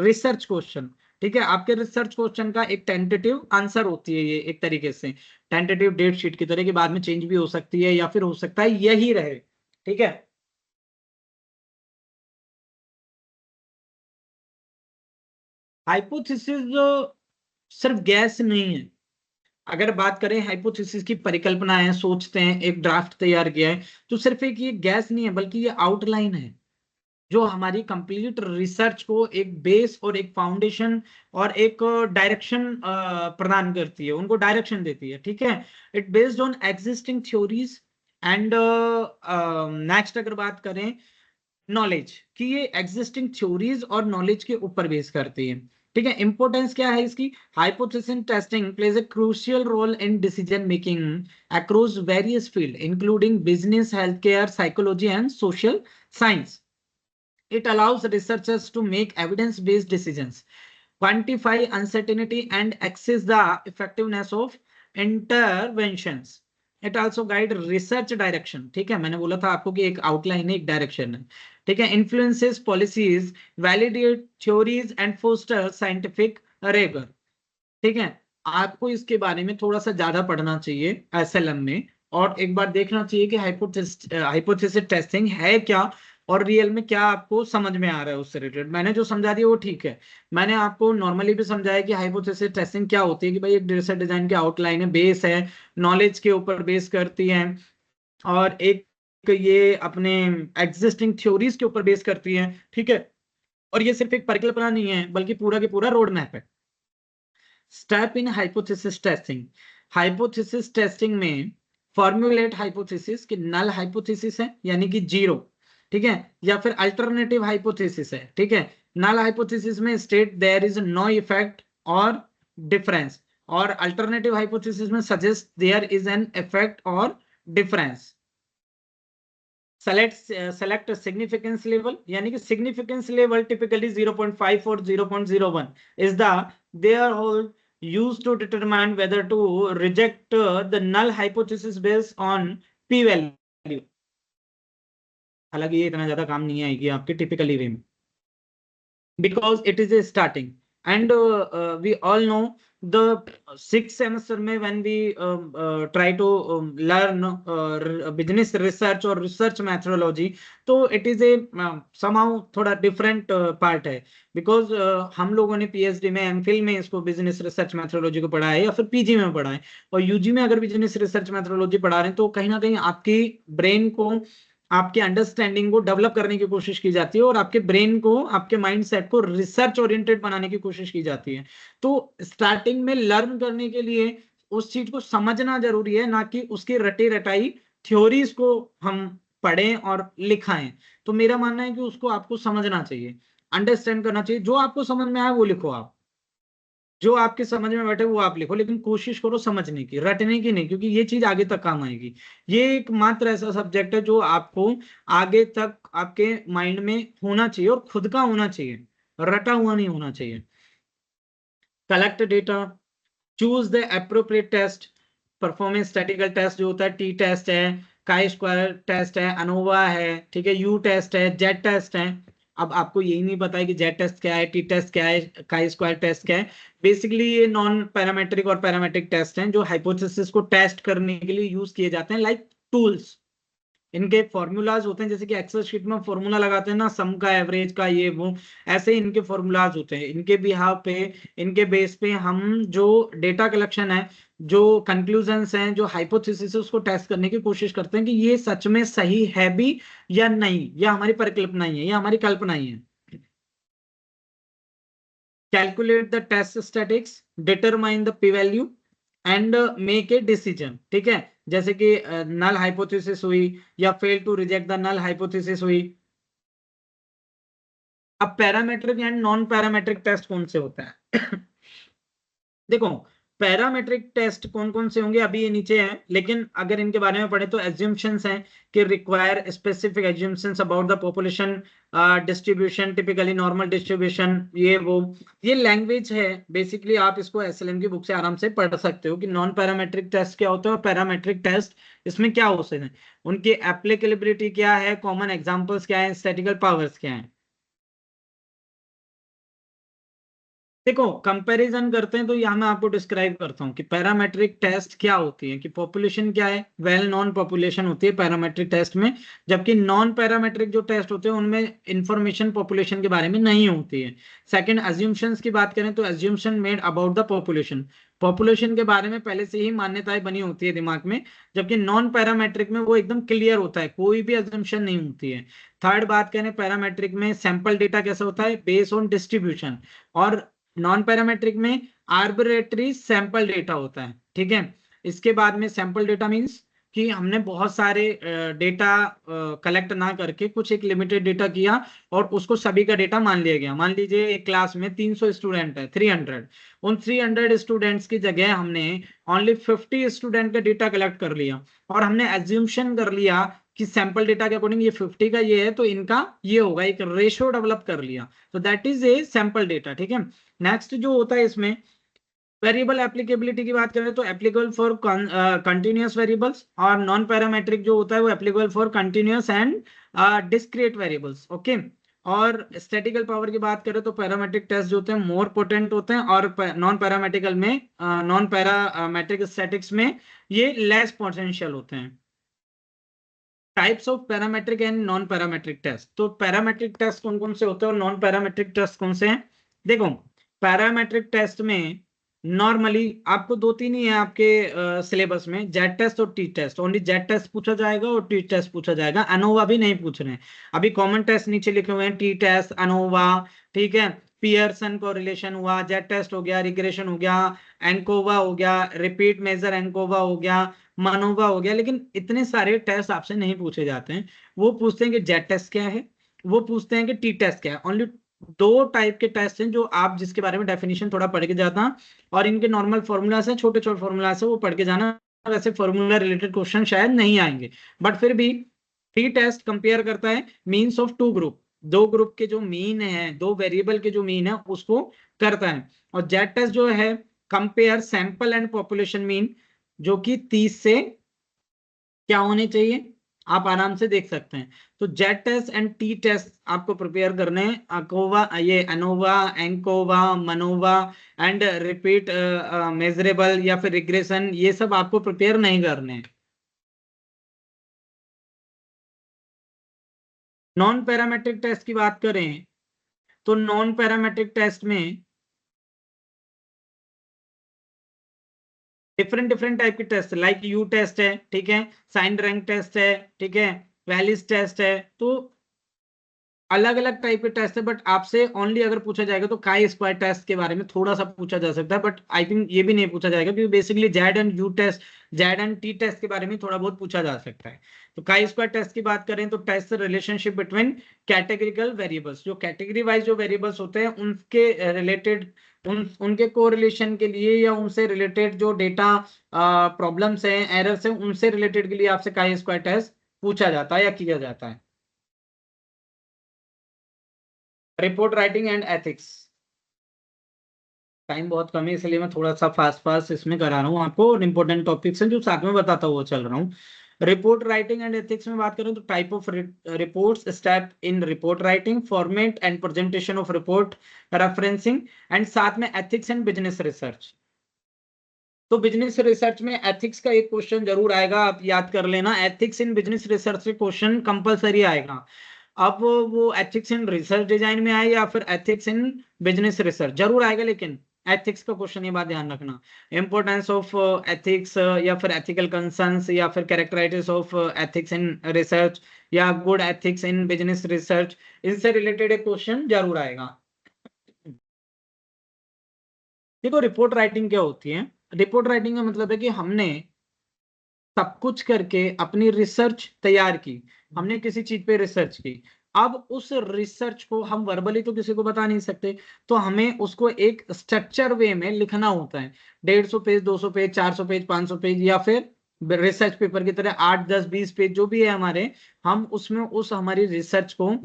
research question. ठीक है। आपके रिसर्च क्वेश्चन का एक टेंटेटिव आंसर होती है ये, एक तरीके से टेंटेटिव डेट शीट की तरह, की बाद में चेंज भी हो सकती है या फिर हो सकता है यही रहे। ठीक है। हाइपोथेसिस सिर्फ गैस नहीं है। अगर बात करें हाइपोथेसिस की परिकल्पना है, सोचते हैं, एक ड्राफ्ट तैयार किया है, तो सिर्फ एक ये गैस नहीं है बल्कि ये आउटलाइन है जो हमारी कंप्लीट रिसर्च को एक बेस और एक फाउंडेशन और एक डायरेक्शन प्रदान करती है, उनको डायरेक्शन देती है। ठीक है, it based on existing theories and next अगर बात करें नॉलेज कि ये एग्जिस्टिंग थ्योरीज और नॉलेज के ऊपर बेस करती है। ठीक है, इंपॉर्टेंस क्या है इसकी? Hypothesis testing plays a crucial role in decision making across various field including business, health care, psychology and social science. It allows researchers to make evidence-based decisions, quantify uncertainty, and assess the effectiveness of interventions. It also guide research direction. ठीक है, मैंने बोला था आपको कि एक आउटलाइन है, एक डायरेक्शन है। ठीक है, influences policies, validate theories and foster scientific rigor. ठीक है, आपको इसके बारे में थोड़ा सा ज्यादा पढ़ना चाहिए एसएलएम में, और एक बार देखना चाहिए कि हाइपोथेसिस टेस्टिंग है क्या और रियल में क्या आपको समझ में आ रहा है उससे रिलेटेड। मैंने जो समझा दिया वो ठीक है। मैंने आपको नॉर्मली भी समझाया कि हाइपोथेसिस टेस्टिंग क्या होती है, कि भाई एक रिसर्च डिजाइन की आउटलाइन है, बेस है, नॉलेज के ऊपर बेस करती है, और एक ये अपने एग्जिस्टिंग थ्योरीज के ऊपर बेस करती है। ठीक है, और ये सिर्फ एक परिकल्पना नहीं है बल्कि पूरा के पूरा रोड मैप है। Step in hypothesis testing. Hypothesis testing में फॉर्मुलेट हाइपोथेसिस कि नल हाइपोथेसिस है यानी कि जीरो। ठीक है, या फिर अल्टरनेटिव हाइपोथेसिस है। ठीक है, नल हाइपोथेसिस में state there is no effect और डिफरेंस, और अल्टरनेटिव हाइपोथेसिस में suggest there is an effect और डिफरेंस। सेलेक्ट सिग्निफिकेंस लेवल यानी कि सिग्निफिकेंस लेवल टिपिकली 0.5 और 0.01 is the threshold used to determine whether to reject the null hypothesis based on p value। हालांकि ये इतना ज्यादा काम नहीं आएगी आपके टिपिकली वे में, because it is a starting, and we all know the sixth semester में when we try to learn business research और research methodology, तो it is a somehow थोड़ा different part है, because हम लोगों ने PhD में MPhil में इसको business research methodology को पढ़ा है या फिर PG में पढ़ा है, और UG में अगर business research methodology पढ़ा रहे हैं तो कहीं ना कहीं आपकी ब्रेन को, आपके अंडरस्टैंडिंग को डेवलप करने की कोशिश की जाती है और आपके ब्रेन को, आपके माइंड सेट को रिसर्च ओरिएंटेड बनाने की कोशिश की जाती है। तो स्टार्टिंग में लर्न करने के लिए उस चीज को समझना जरूरी है, ना कि उसकी रटी रटाई थ्योरीज को हम पढ़ें और लिखाएं। तो मेरा मानना है कि उसको आपको समझना चाहिए, अंडरस्टैंड करना चाहिए। जो आपको समझ में आए वो लिखो, आप जो आपके समझ में बैठे वो आप लिखो, लेकिन कोशिश करो समझने की, रटने की नहीं, क्योंकि ये चीज आगे तक काम आएगी। ये एक मात्र ऐसा सब्जेक्ट है जो आपको आगे तक आपके माइंड में होना चाहिए और खुद का होना चाहिए, रटा हुआ नहीं होना चाहिए। Collect data, choose the appropriate test. Performance statistical test जो होता है, टी टेस्ट है, काई स्क्वायर टेस्ट है, अनोवा है, ठीक है, यू टेस्ट है, जेड टेस्ट है। अब आपको यही नहीं पता है कि जेड टेस्ट क्या है, टी टेस्ट क्या है, काई स्क्वायर टेस्ट क्या है। बेसिकली ये नॉन पैरामेट्रिक और पैरामेट्रिक टेस्ट हैं जो हाइपोथेसिस को टेस्ट करने के लिए यूज किए जाते हैं, लाइक टूल्स। इनके फॉर्मूलाज होते हैं, जैसे कि एक्सेल शीट में फॉर्मूला लगाते हैं ना, सम का, एवरेज का, ये वो, ऐसे ही इनके फॉर्मूलाज होते हैं। इनके बिहाव पे, इनके बेस पे हम जो डेटा कलेक्शन है, जो कंक्लूजन्स हैं, जो हाइपोथेसिस है, उसको टेस्ट करने की कोशिश करते हैं कि ये सच में सही है भी या नहीं, या हमारी परिकल्पना ही है, या हमारी कल्पना ही है। Calculate the test statistics, determine the p value and make a decision. ठीक है, जैसे कि नल हाइपोथेसिस हुई या fail to reject the null hypothesis हुई। अब parametric and non parametric test कौन से होते हैं? देखो, पैरामेट्रिक टेस्ट कौन कौन से होंगे अभी ये नीचे हैं, लेकिन अगर इनके बारे में पढ़े तो एज्यूम्शंस हैं कि require specific assumptions about the population distribution, typically normal distribution, ये वो। ये लैंग्वेज है, बेसिकली आप इसको एसएलएम की बुक से आराम से पढ़ सकते हो कि नॉन पैरामेट्रिक टेस्ट क्या होता है और पैरामेट्रिक टेस्ट इसमें क्या हो सकते हैं, उनकी एप्लीकेबिलिटी क्या है, कॉमन एग्जांपल्स क्या है, स्टैटिकल पावर्स क्या है। देखो कंपैरिजन करते हैं तो यहाँ मैं आपको डिस्क्राइब करता हूँ कि पैरामेट्रिक टेस्ट क्या होती है, कि पॉपुलेशन क्या है, वेल नॉन पॉपुलेशन होती है पैरामेट्रिक टेस्ट में, जबकि नॉन पैरामेट्रिक जो टेस्ट होते हैं उनमें इंफॉर्मेशन पॉपुलेशन के बारे में नहीं होती है। सेकंड, अज्यूमशंस की बात करें तो assumption made about the population, population के बारे में पहले से ही मान्यताएं बनी होती है दिमाग में, जबकि नॉन पैरामेट्रिक में वो एकदम क्लियर होता है, कोई भी अज्यूमशन नहीं होती है। थर्ड बात करें पैरामेट्रिक में, सैंपल डेटा कैसा होता है, बेस्ड ऑन डिस्ट्रीब्यूशन, और नॉन पैरामेट्रिक में आर्बिट्रेटरी सैंपल डेटा होता है। ठीक है, इसके बाद में सैंपल डेटा मींस कि हमने बहुत सारे डेटा कलेक्ट ना करके कुछ एक लिमिटेड डेटा किया और उसको सभी का डेटा मान लिया गया। मान लीजिए एक क्लास में 300 स्टूडेंट है, 300, उन 300 स्टूडेंट्स की जगह हमने ओनली 50 स्टूडेंट का डेटा कलेक्ट कर लिया और हमने एज्यूमशन कर लिया कि सैंपल डेटा के अकॉर्डिंग ये 50 का ये है तो इनका ये होगा, एक रेशियो डेवलप कर लिया, तो that is a sample data. ठीक है, नेक्स्ट जो होता है इसमें वेरिएबल एप्लीकेबिलिटी की बात करें तो एप्लीकेबल फॉर कंटिन्यूअस वेरिएबल्स, और नॉन पैरामेट्रिक जो होता है वो applicable for continuous and discrete variables. Okay, और स्टैटिकल पावर की बात करें तो पैरामेट्रिक टेस्ट जो होते हैं मोर पोटेंट होते हैं, और नॉन पैरामेट्रिकल में नॉन पैरामेट्रिक स्टैटिक्स में ये लेस पोटेंशियल होते हैं। Types of parametric and non parametric test, तो पैरामेट्रिक टेस्ट कौन कौन से होते हैं और नॉन पैरामेट्रिक टेस्ट कौन से हैं? देखो पैरामेट्रिक टेस्ट में नॉर्मली आपको दो तीन ही है आपके सिलेबस में, जेड टेस्ट और t test. Only z test पूछा जाएगा और टी टेस्ट पूछा जाएगा, अनोवा भी नहीं पूछ रहे हैं। अभी कॉमन टेस्ट नीचे लिखे हुए हैं, टी टेस्ट, अनोवा, ठीक है, पियर्सन कोरिलेशन हुआ, जेड टेस्ट हो गया, रिग्रेशन हो गया, एंकोवा हो गया, रिपीट मेजर एंकोवा हो गया, मनोवा हो गया। लेकिन इतने सारे टेस्ट आपसे नहीं पूछे जाते हैं। वो पूछते हैं कि जेड टेस्ट क्या है, वो पूछते हैं कि टी टेस्ट क्या है। ओनली दो टाइप के टेस्ट हैं जो आप जिसके बारे में डेफिनेशन थोड़ा पढ़ के जाना, और इनके नॉर्मल फॉर्मूलाज हैं, छोटे छोटे फॉर्मूलाज है, वो पढ़ के जाना। वैसे फॉर्मूला रिलेटेड क्वेश्चन शायद नहीं आएंगे, बट फिर भी टी टेस्ट कंपेयर करता है मीन्स ऑफ टू ग्रुप, दो ग्रुप के जो मीन है, दो वेरिएबल के जो मीन है उसको करता है। और जेड टेस्ट जो है compare sample and population mean, जो कि 30 से क्या होने चाहिए आप आराम से देख सकते हैं। तो z test and t test आपको प्रिपेयर करने हैं, अकोवा, ये ANOVA, ANCOVA, MANOVA and repeat measurable या फिर रिग्रेशन, ये सब आपको प्रिपेयर नहीं करने हैं। नॉन पैरामेट्रिक टेस्ट की बात करें तो नॉन पैरामेट्रिक टेस्ट में डिफरेंट डिफरेंट टाइप के टेस्ट, लाइक यू टेस्ट है, ठीक है, साइन रैंक टेस्ट है, ठीक है, वैलिस टेस्ट है। तो अलग अलग टाइप के टेस्ट है, बट आपसे ओनली अगर पूछा जाएगा तो काई स्क्वायर टेस्ट के बारे में थोड़ा सा पूछा जा सकता है, बट आई थिंक ये भी नहीं पूछा जाएगा, क्योंकि basically z and u test, z and t test के बारे में थोड़ा बहुत पूछा जा सकता है। तो काई स्क्वायर टेस्ट की बात करें तो test relationship between categorical variables, जो कैटेगरी वाइज जो वेरिएबल्स होते हैं उनके रिलेटेड, उनके कोरिलेशन के लिए या उनसे रिलेटेड जो डेटा प्रॉब्लम्स हैं, एरर्स हैं, उनसे रिलेटेड के लिए आपसे काई स्क्वायर टेस्ट पूछा जाता है या किया जाता है। Report writing and ethics, time बहुत कम है इसलिए मैं थोड़ा सा फास्ट फास्ट इसमें करा रहा हूँ आपको, और इंपॉर्टेंट टॉपिक्स हैं जो साथ में बताता हुआ चल रहा हूँ। रिपोर्ट राइटिंग एंड एथिक्स में बात करें तो type of reports, step in report writing, format and presentation of report, referencing, and साथ में एथिक्स एंड बिजनेस रिसर्च। तो बिजनेस रिसर्च में एथिक्स का एक क्वेश्चन जरूर आएगा, आप याद कर लेना, एथिक्स इन बिजनेस रिसर्च से क्वेश्चन कंपलसरी आएगा। अब वो एथिक्स इन रिसर्च डिजाइन में आए या फिर एथिक्स इन बिजनेस रिसर्च, जरूर आएगा, लेकिन एथिक्स का क्वेश्चन, ये बात ध्यान रखना। इंपॉर्टेंस ऑफ एथिक्स या फिर एथिकल कंसर्न्स या फिर कैरेक्टराइटिस ऑफ एथिक्स इन रिसर्च या good ethics in business research, इनसे रिलेटेड एक क्वेश्चन जरूर आएगा। देखो रिपोर्ट राइटिंग क्या होती है, रिपोर्ट राइटिंग का मतलब है कि हमने सब कुछ करके अपनी रिसर्च तैयार की, हमने किसी चीज पे रिसर्च की। अब उस रिसर्च को हम वर्बली तो किसी को बता नहीं सकते, तो हमें उसको एक स्ट्रक्चर वे में लिखना होता है। 150 पेज, 200 पेज, 400 पेज, 500 पेज, या फिर रिसर्च पेपर की तरह 8, 10, 20 पेज जो भी है हमारे, हम उसमें उस हमारी रिसर्च को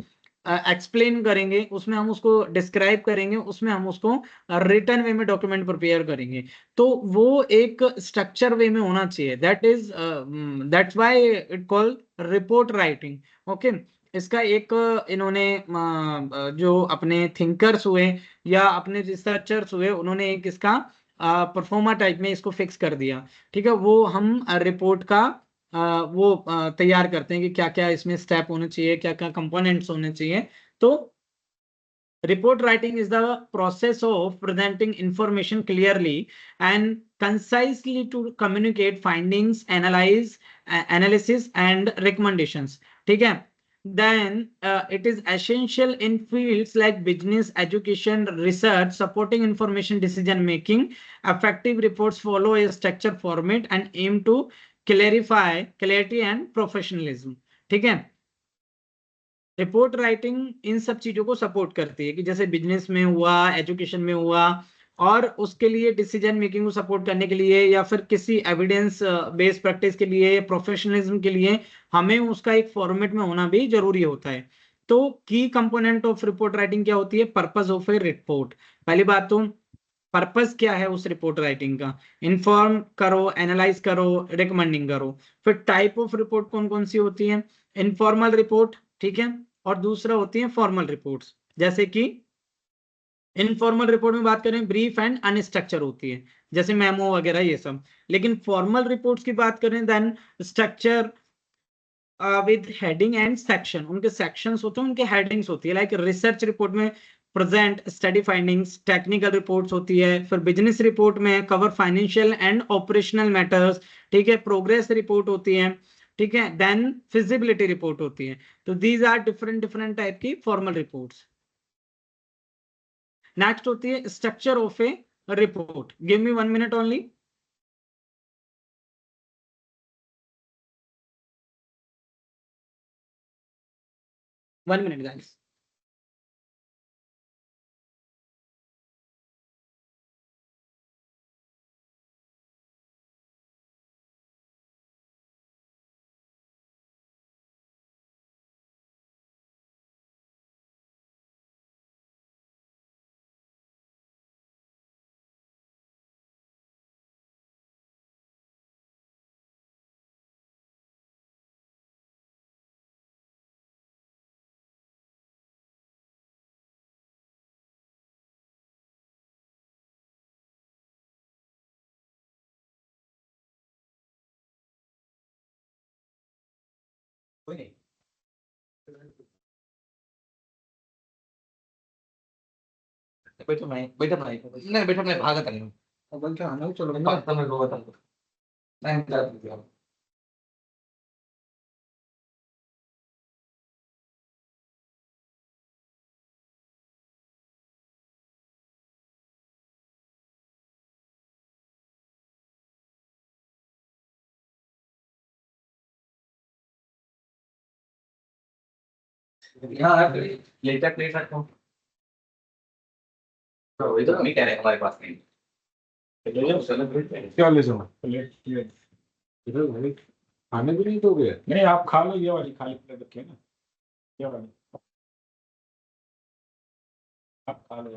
एक्सप्लेन करेंगे, उसमें हम उसको डिस्क्राइब करेंगे, उसमें हम उसको रिटर्न वे में डॉक्यूमेंट प्रिपेयर करेंगे। तो वो एक स्ट्रक्चर वे में होना चाहिए, that is that's why it called report writing. Okay, इसका एक इन्होंने जो अपने थिंकर्स हुए या अपने रिसर्चर्स हुए, उन्होंने एक इसका परफॉर्मा टाइप में इसको फिक्स कर दिया। ठीक है, वो हम रिपोर्ट का वो तैयार करते हैं कि क्या क्या इसमें स्टेप होने चाहिए, क्या क्या कंपोनेंट्स होने चाहिए। तो report writing is the process of presenting information clearly and concisely to communicate findings, analysis and recommendations. ठीक है, then it is essential in fields like business, education, research, supporting information decision making. Effective reports follow a structured format and aim to clarify clarity and professionalism. ठीक है, रिपोर्ट राइटिंग इन सब चीजों को सपोर्ट करती है कि जैसे बिजनेस में हुआ, एजुकेशन में हुआ, और उसके लिए डिसीजन मेकिंग को सपोर्ट करने के लिए या फिर किसी एविडेंस बेस्ड प्रैक्टिस के लिए, प्रोफेशनलिज्म के लिए हमें उसका एक फॉर्मेट में होना भी जरूरी होता है। तो की कंपोनेंट ऑफ रिपोर्ट राइटिंग क्या होती है? Purpose of a report. पहली बात तो पर्पस क्या है उस रिपोर्ट राइटिंग का? इन्फॉर्म करो, एनालाइज करो, रिकमेंडिंग करो। फिर टाइप ऑफ रिपोर्ट कौन कौन सी होती है? इनफॉर्मल रिपोर्ट, ठीक है, और दूसरा होती है फॉर्मल रिपोर्ट्स। जैसे कि इनफॉर्मल रिपोर्ट में बात करें, ब्रीफ एंड अनस्ट्रक्चर होती है, जैसे मेमो वगैरह ये सब। लेकिन फॉर्मल रिपोर्ट्स की बात करें, then structure with heading and section, उनके सेक्शंस होते हैं, उनके हेडिंग्स होती है। लाइक रिसर्च रिपोर्ट में present study findings, technical reports होती है। फिर बिजनेस रिपोर्ट में cover financial and operational matters, ठीक है। प्रोग्रेस रिपोर्ट होती है, ठीक है। देन फिजिबिलिटी रिपोर्ट होती है। तो these are different different type की फॉर्मल रिपोर्ट्स। नेक्स्ट होती है structure of a report. Give me 1 minute only. One minute guys.
बैठो भाई, बैठो भाई, नहीं बैठो, मैं भागा करेंगे। अब बोल के आना, चलो मैं आता मैं रोता हूँ। नहीं जा रहा। यहाँ लेटर प्लेट रखता हूँ। तो इधर नहीं कह रहे हमारे पास नहीं।
क्या ले जाओ? प्लेट इधर भाई, खाने भी नहीं दोगे? नहीं, आप खा लो, ये वाली खाली प्लेट रखिए ना, ये वाली आप खा लो।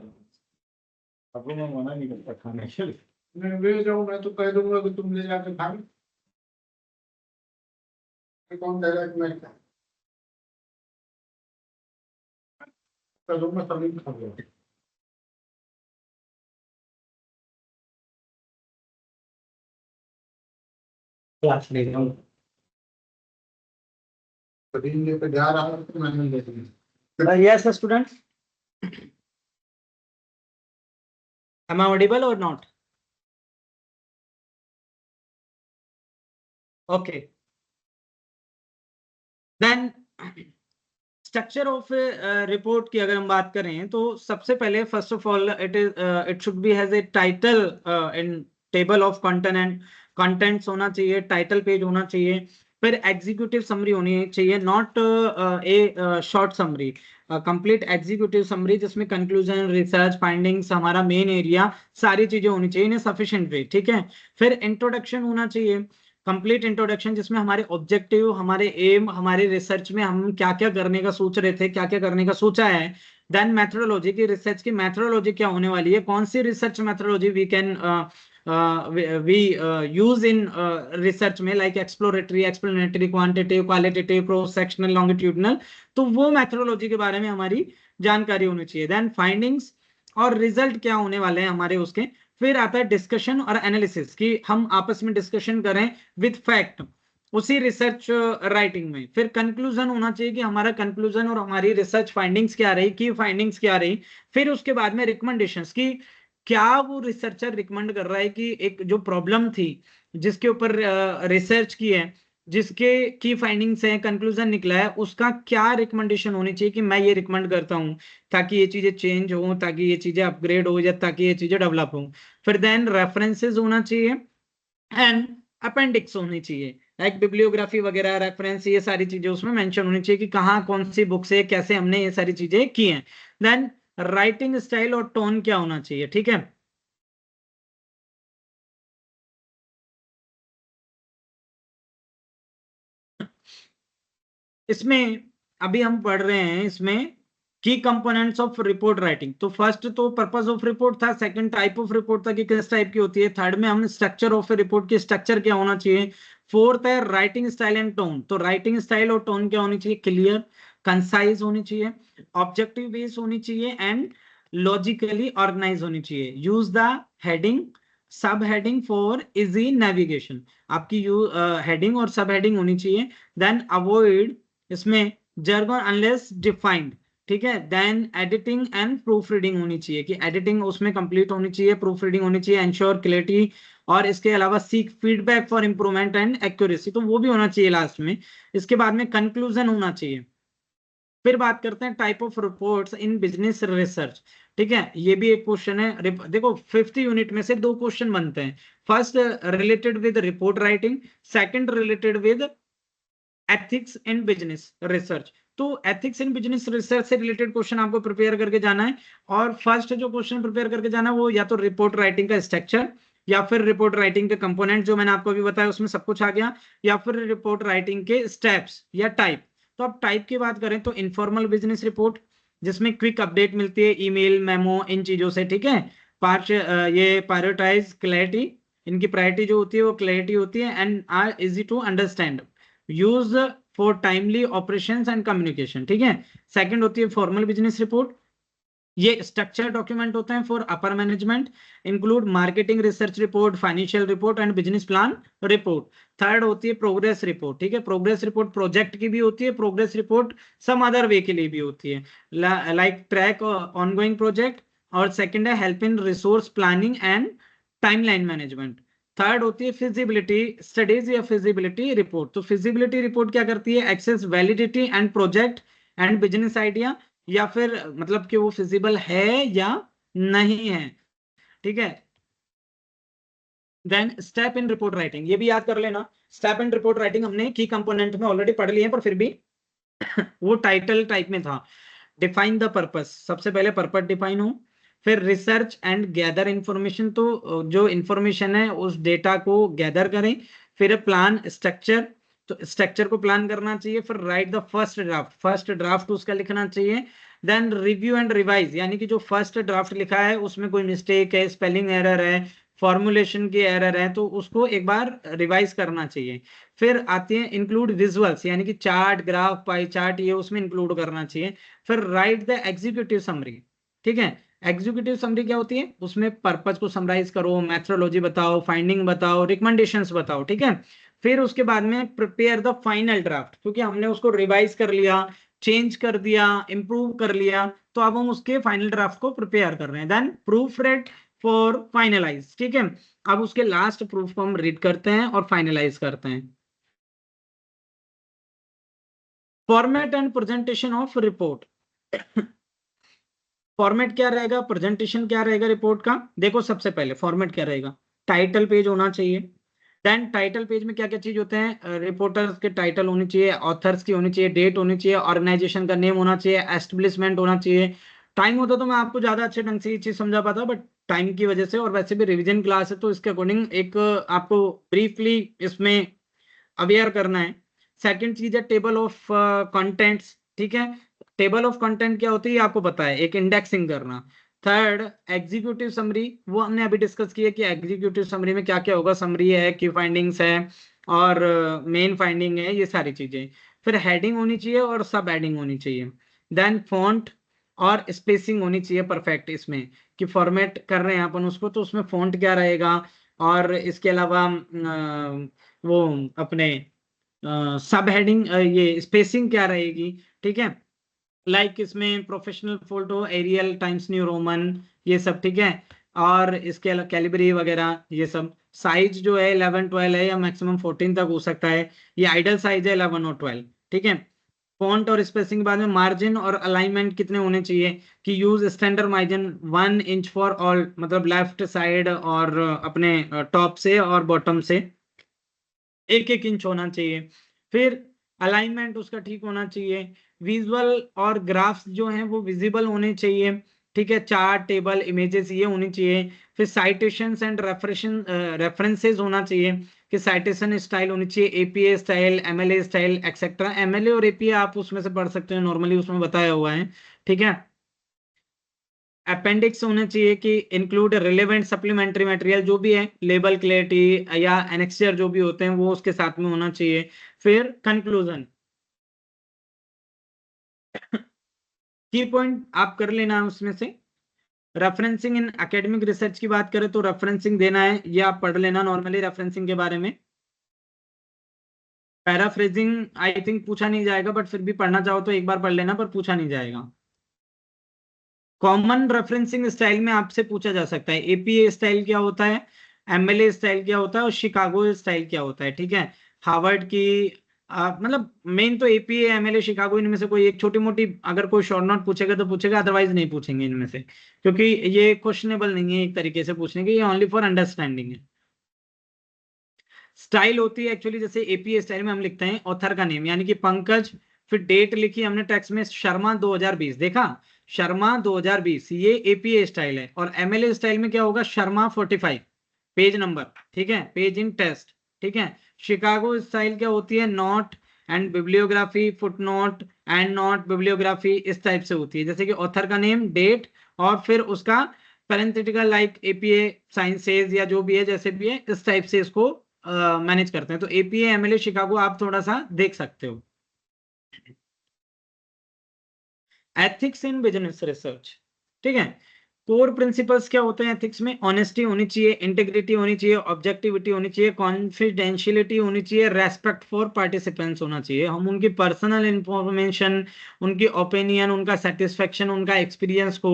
अभी नहीं, मना नहीं करता खाने के लिए। मैं ले जाऊँ, मैं तो कह दूंगा कि तुम ले जाके खा लो। कौन कह रहा है कि मैं कह दूंगा, सभी खा लो।
क्लास ले जाऊँ।
कभी लेके जा रहा हूँ तो मैंने ले ली।
Yes, students. Am I audible or not? Okay. Then structure of report की अगर हम बात करें तो सबसे पहले first of all it should be has a title in table of contents होना चाहिए, टाइटल पेज होना चाहिए। फिर एग्जीक्यूटिव समरी होनी चाहिए, not a short summary, complete executive summary जिसमें कंक्लूजन, रिसर्च फाइंडिंग्स, हमारा मेन एरिया, सारी चीजें होनी चाहिए इन सफिशिएंट वे, ठीक है। फिर इंट्रोडक्शन होना चाहिए, कंप्लीट इंट्रोडक्शन, जिसमें हमारे ऑब्जेक्टिव, हमारे एम, हमारे रिसर्च में हम क्या क्या करने का सोच रहे थे, क्या क्या करने का सोचा है। देन मेथोडोलॉजी की, रिसर्च की मेथोडोलॉजी क्या होने वाली है, कौन सी research methodology we can we use in research में, like exploratory, explanatory, quantitative, qualitative, cross sectional, longitudinal, तो वो मेथोडोलॉजी के बारे में हमारी जानकारी होनी चाहिए। देन फाइंडिंग्स और रिजल्ट क्या होने वाले हैं हमारे उसके। फिर आता है डिस्कशन और एनालिसिस, कि हम आपस में डिस्कशन करें विद फैक्ट उसी रिसर्च राइटिंग में। फिर कंक्लूजन होना चाहिए कि हमारा कंक्लूजन और हमारी रिसर्च फाइंडिंग्स क्या रही, की फाइंडिंग्स क्या रही। फिर उसके बाद में रिकमेंडेशंस, की क्या वो रिसर्चर रिकमेंड कर रहा है कि एक जो प्रॉब्लम थी जिसके ऊपर रिसर्च की है, जिसके की फाइंडिंग्स है, कंक्लूजन निकला है, उसका क्या रिकमेंडेशन होनी चाहिए कि मैं ये रिकमेंड करता हूं ताकि ये चीजें चेंज हो, ताकि ये चीजें अपग्रेड हो, या ताकि ये चीजें डेवलप हो। फिर देन रेफरेंसेस होना चाहिए एंड अपेंडिक्स होनी चाहिए, लाइक बिब्लियोग्राफी वगैरह, रेफरेंस, ये सारी चीजें उसमें मेंशन होनी चाहिए कि कहाँ कौन सी बुक से कैसे हमने ये सारी चीजें की हैं। देन राइटिंग स्टाइल और टोन क्या होना चाहिए, ठीक है। इसमें अभी हम पढ़ रहे हैं इसमें की कंपोनेंट्स ऑफ रिपोर्ट राइटिंग। तो फर्स्ट तो पर्पस ऑफ रिपोर्ट था, सेकंड टाइप ऑफ रिपोर्ट था कि किस टाइप की होती है, थर्ड में हम स्ट्रक्चर ऑफ रिपोर्ट की स्ट्रक्चर क्या होना चाहिए, फोर्थ है राइटिंग स्टाइल एंड टोन। तो राइटिंग स्टाइल और टोन क्या होनी चाहिए, क्लियर, कंसाइज होनी चाहिए, ऑब्जेक्टिव बेस्ड होनी चाहिए एंड लॉजिकली ऑर्गेनाइज होनी चाहिए। Use the heading sub heading for easy navigation, आपकी हेडिंग और सब हेडिंग होनी चाहिए। देन अवॉइड इसमें jargon अनलेस डिफाइंड, ठीक है। Then editing and proofreading होनी चाहिए, कि एडिटिंग उसमें कंप्लीट होनी चाहिए, प्रूफ रीडिंग होनी चाहिए, एंश्योर क्लैरिटी, और इसके अलावा seek feedback for improvement and accuracy, तो वो भी होना चाहिए लास्ट में। इसके बाद में कंक्लूजन होना चाहिए। फिर बात करते हैं type of reports in business research, ठीक है। ये भी एक क्वेश्चन है, देखो फिफ्थ यूनिट में से दो क्वेश्चन बनते हैं। First related with report writing, second related with ethics in business research. तो एथिक्स इन बिजनेस रिसर्च से रिलेटेड क्वेश्चन आपको प्रिपेयर करके जाना है। और फर्स्ट जो क्वेश्चन प्रिपेयर करके जाना है वो या तो रिपोर्ट राइटिंग का स्ट्रक्चर, या फिर रिपोर्ट राइटिंग के कंपोनेंट जो मैंने आपको अभी बताया उसमें सब कुछ आ गया, या फिर रिपोर्ट राइटिंग के स्टेप्स या टाइप। तो अब टाइप की बात करें तो इनफॉर्मल बिजनेस रिपोर्ट, जिसमें क्विक अपडेट मिलती है, ईमेल, मेमो, इन चीजों से, ठीक है। पार्ट ये प्रायोरिटाइज क्लैरिटी, इनकी प्रायोरिटी जो होती है वो क्लैरिटी होती है, and are easy to understand, use for timely operations and communication, ठीक है। सेकंड होती है फॉर्मल बिजनेस रिपोर्ट, ये स्ट्रक्चर डॉक्यूमेंट होते हैं for upper management, include marketing research report, financial report and business plan report. Third होती है प्रोग्रेस रिपोर्ट, ठीक है। प्रोग्रेस रिपोर्ट प्रोजेक्ट की भी होती है, progress report some other way के लिए भी होती है, लाइक ट्रैक ऑनगोइंग प्रोजेक्ट। और सेकंड है help in resource planning and timeline management. Third होती है फिजिबिलिटी स्टडीज या फिजिबिलिटी रिपोर्ट। तो फिजिबिलिटी रिपोर्ट क्या करती है, assess validity and project and business idea, या फिर मतलब कि वो फिजिबल है या नहीं है, ठीक है। Then step in report writing, ये भी याद कर लेना। स्टेप इन रिपोर्ट राइटिंग हमने की कंपोनेंट में ऑलरेडी पढ़ लिए हैं, पर फिर भी वो टाइटल टाइप में था। डिफाइन द पर्पस, सबसे पहले पर्पस डिफाइन हो। फिर रिसर्च एंड गैदर इंफॉर्मेशन, तो जो इंफॉर्मेशन है उस डेटा को गैदर करें। फिर प्लान स्ट्रक्चर, तो स्ट्रक्चर को प्लान करना चाहिए। फिर राइट द फर्स्ट ड्राफ्ट उसका लिखना चाहिए। देन रिव्यू एंड रिवाइज, यानी कि जो फर्स्ट ड्राफ्ट लिखा है उसमें कोई मिस्टेक है, स्पेलिंग एरर है, फॉर्मुलेशन की एरर है, तो उसको एक बार रिवाइज करना चाहिए। फिर आती है इंक्लूड विजुअल्स, यानी कि चार्ट, ग्राफ, पाई चार्ट, ये उसमें इंक्लूड करना चाहिए। फिर राइट द एग्जीक्यूटिव समरी, ठीक है। एग्जीक्यूटिव समरी क्या होती है, उसमें पर्पज को समराइज करो, मेथोडोलॉजी बताओ, फाइंडिंग बताओ, रिकमेंडेशंस बताओ, ठीक है। फिर उसके बाद में प्रिपेयर द फाइनल ड्राफ्ट, क्योंकि हमने उसको रिवाइज कर लिया, चेंज कर दिया, इंप्रूव कर लिया, तो अब हम उसके फाइनल ड्राफ्ट को प्रिपेयर कर रहे हैं। Then proofread for finalize, ठीक है। अब उसके लास्ट प्रूफ को हम रीड करते हैं और फाइनलाइज करते हैं। Format and presentation of report, format क्या रहेगा, प्रेजेंटेशन क्या रहेगा रिपोर्ट का। देखो सबसे पहले फॉर्मेट क्या रहेगा, टाइटल पेज होना चाहिए। देन टाइटल पेज में क्या क्या चीज होते हैं, रिपोर्टर्स के टाइटल होनी चाहिए, ऑथर्स की होनी चाहिए, डेट होनी चाहिए, ऑर्गेनाइजेशन का नेम होना चाहिए, एस्टेब्लिशमेंट होना चाहिए। टाइम होता तो मैं आपको ज्यादा अच्छे ढंग से ये चीज समझा पाता, बट टाइम की वजह से, और वैसे भी रिवीजन क्लास है तो इसके अकॉर्डिंग एक आपको ब्रीफली इसमें अवेयर करना है। सेकंड चीज है टेबल ऑफ कंटेंट्स, ठीक है। टेबल ऑफ कंटेंट क्या होती है आपको पता है, एक इंडेक्सिंग करना। थर्ड एग्जीक्यूटिव समरी, वो हमने अभी डिस्कस किया कि एग्जीक्यूटिव समरी में क्या क्या होगा, समरी है, की फाइंडिंग्स है और मेन फाइंडिंग है, ये सारी चीजें। फिर हेडिंग होनी चाहिए और सब हेडिंग होनी चाहिए। देन फॉन्ट और स्पेसिंग होनी चाहिए परफेक्ट, इसमें कि फॉर्मेट कर रहे हैं अपन उसको तो उसमें फॉन्ट क्या रहेगा, और इसके अलावा वो अपने सब हेडिंग ये स्पेसिंग क्या रहेगी, ठीक है। लाइक इसमें professional photo aerial times new Roman, ये सब, ठीक है। और इसके अलावा कैलिबरी वगैरह ये सब। साइज जो है 11-12 है या मैक्सिमम 14 तक हो सकता है। ये आइडल साइज है 11 और 12, ठीक है। फॉन्ट और स्पेसिंग के बाद में मार्जिन और अलाइनमेंट कितने होने चाहिए, कि use standard margin 1 inch for all, मतलब लेफ्ट साइड और अपने टॉप से और बॉटम से 1-1 इंच होना चाहिए। फिर अलाइनमेंट उसका ठीक होना चाहिए। विजुअल और ग्राफ्स जो हैं वो विजिबल होने चाहिए, ठीक है। चार्ट, टेबल, इमेजेस ये होनी चाहिए। फिर साइटेशंस एंड रेफरेंसेस होना चाहिए, कि साइटेशन स्टाइल होनी चाहिए, APA style, MLA style etcetera. MLA और एपीए आप उसमें से पढ़ सकते हैं, नॉर्मली उसमें बताया हुआ है, ठीक है। अपेंडिक्स होना चाहिए कि इंक्लूड रिलेवेंट सप्लीमेंट्री मटेरियल, जो भी है लेबल क्लैरिटी या एनेक्सचर जो भी होते हैं वो उसके साथ में होना चाहिए। फिर कंक्लूजन, की पॉइंट आप कर लेना उसमें से। रेफरेंसिंग इन एकेडमिक रिसर्च की बात करें तो रेफरेंसिंग देना है, ये आप पढ़ लेना नॉर्मली रेफरेंसिंग के बारे में। पैराफ्रेजिंग आई थिंक पूछा नहीं जाएगा, बट फिर भी पढ़ना चाहो तो एक बार पढ़ लेना, पर पूछा नहीं जाएगा। कॉमन रेफरेंसिंग स्टाइल में आपसे पूछा जा सकता है एपीए स्टाइल क्या होता है, एमएलए स्टाइल क्या होता है और शिकागो स्टाइल क्या होता है, ठीक है। हार्वर्ड की मतलब मेन तो एपीए, एमएलए, शिकागो, इनमें से कोई एक छोटी मोटी अगर कोई शॉर्ट नोट पूछेगा तो पूछेगा, अदरवाइज नहीं पूछेंगे इनमें से, क्योंकि ये क्वेश्चनेबल नहीं है एक तरीके से पूछने के, ये ओनली फॉर अंडरस्टैंडिंग है। स्टाइल होती है एक्चुअली, जैसे एपीए स्टाइल में हम लिखते हैं ऑथर का नेम, यानी कि पंकज, फिर डेट लिखी हमने टेक्स्ट में शर्मा 2020, देखा शर्मा 2020, ये एपीए स्टाइल है। और एमएलए स्टाइल में क्या होगा, शर्मा 45 पेज नंबर, ठीक है, पेज इन टेस्ट, ठीक है। शिकागो स्टाइल क्या होती है, note and bibliography, foot note and note bibliography, इस टाइप से होती है, जैसे कि ऑथर का नेम, डेट और फिर उसका पैरेंथेटिकल लाइक एपीए साइंसेज या जो भी है जैसे भी है, इस टाइप से इसको मैनेज करते हैं। तो एपीए, एमएलए, शिकागो आप थोड़ा सा देख सकते हो। एथिक्स इन बिजनेस रिसर्च, ठीक है। कोर प्रिंसिपल्स क्या होते हैं एथिक्स में, ऑनेस्टी होनी चाहिए, इंटीग्रिटी होनी चाहिए, ऑब्जेक्टिविटी होनी चाहिए, कॉन्फिडेंशियलिटी होनी चाहिए, रेस्पेक्ट फॉर पार्टिसिपेंट्स होना चाहिए। हम उनकी पर्सनल इंफॉर्मेशन, उनकी ओपिनियन, उनका सेटिस्फेक्शन, उनका एक्सपीरियंस को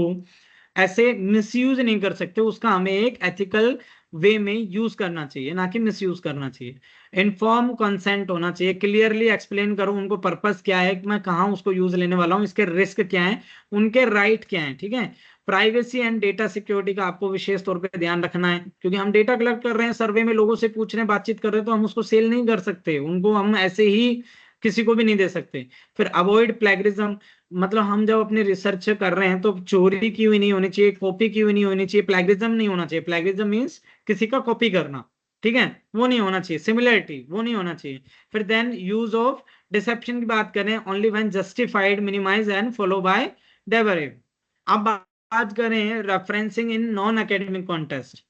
ऐसे मिसयूज नहीं कर सकते, उसका हमें एक एथिकल वे में यूज करना चाहिए, ना कि मिसयूज करना चाहिए। इन्फॉर्म कंसेंट होना चाहिए, क्लियरली एक्सप्लेन करो उनको पर्पस क्या है, कि मैं कहाँ उसको यूज लेने वाला हूँ, इसके रिस्क क्या है, उनके राइट क्या है, ठीक है। प्राइवेसी एंड डेटा सिक्योरिटी का आपको विशेष तौर पे ध्यान रखना है, क्योंकि हम डेटा कलेक्ट कर रहे हैं, सर्वे में लोगों से पूछ रहे हैं, बातचीत कर रहे हैं, तो हम उसको सेल नहीं कर सकते, उनको हम ऐसे ही किसी को भी नहीं दे सकते। फिर अवॉइड प्लेगरिज्म, मतलब हम जब अपनी रिसर्च कर रहे हैं तो चोरी की हुई नहीं होनी चाहिए, कॉपी की हुई नहीं होनी चाहिए, प्लेगरिज्म नहीं होना चाहिए। प्लेगरिज्म मीन्स किसी का कॉपी करना, ठीक है, वो नहीं होना चाहिए। सिमिलरिटी वो नहीं होना चाहिए। फिर देन यूज ऑफ डिसेप्शन की बात करें, only when justified, minimize and follow by debrief. अब बात करें referencing in non academic context,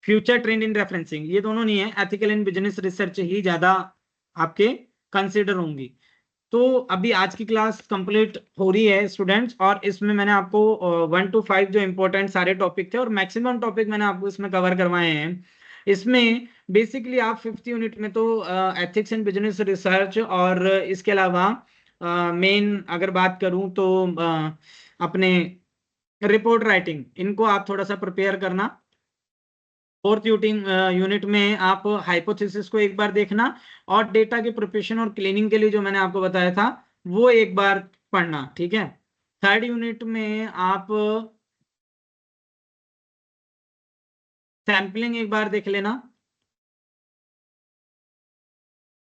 future trend in referencing, ये दोनों नहीं है, एथिकल इन बिजनेस रिसर्च ही ज्यादा आपके कंसिडर होंगी। तो अभी आज की क्लास कंप्लीट हो रही है स्टूडेंट्स, और इसमें मैंने आपको 1 to 5 जो इंपॉर्टेंट सारे टॉपिक थे और मैक्सिमम टॉपिक मैंने आपको इसमें कवर करवाए हैं। इसमें बेसिकली आप 5th यूनिट में तो एथिक्स इन बिजनेस रिसर्च और इसके अलावा मेन अगर बात करूं तो अपने रिपोर्ट राइटिंग, इनको आप थोड़ा सा प्रिपेयर करना। 4th यूनिट में आप हाइपोथेसिस को एक बार देखना, और डेटा के प्रिपरेशन और क्लीनिंग के लिए जो मैंने आपको बताया था वो एक बार पढ़ना, ठीक है। 3rd यूनिट में आप सैंपलिंग एक बार देख लेना,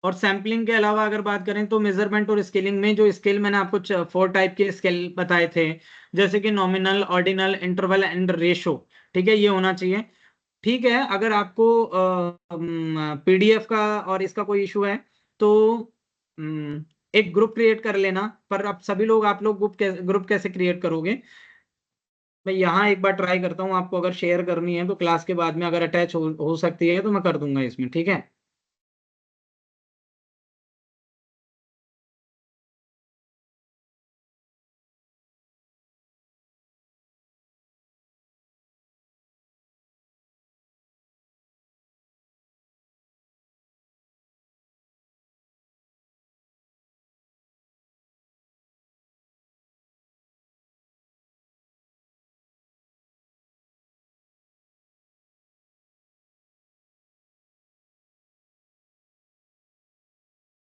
और सैंपलिंग के अलावा अगर बात करें तो मेजरमेंट और स्केलिंग में जो स्केल मैंने आपको 4 टाइप के स्केल बताए थे, जैसे कि nominal, ordinal, interval and ratio, ठीक है, ये होना चाहिए। ठीक है, अगर आपको पीडीएफ का और इसका कोई इशू है तो एक ग्रुप क्रिएट कर लेना। पर अब सभी लोग, आप लोग ग्रुप कैसे क्रिएट करोगे? मैं यहाँ एक बार ट्राई करता हूँ, आपको अगर शेयर करनी है तो क्लास के बाद में अगर अटैच हो सकती है तो मैं कर दूंगा इसमें, ठीक है।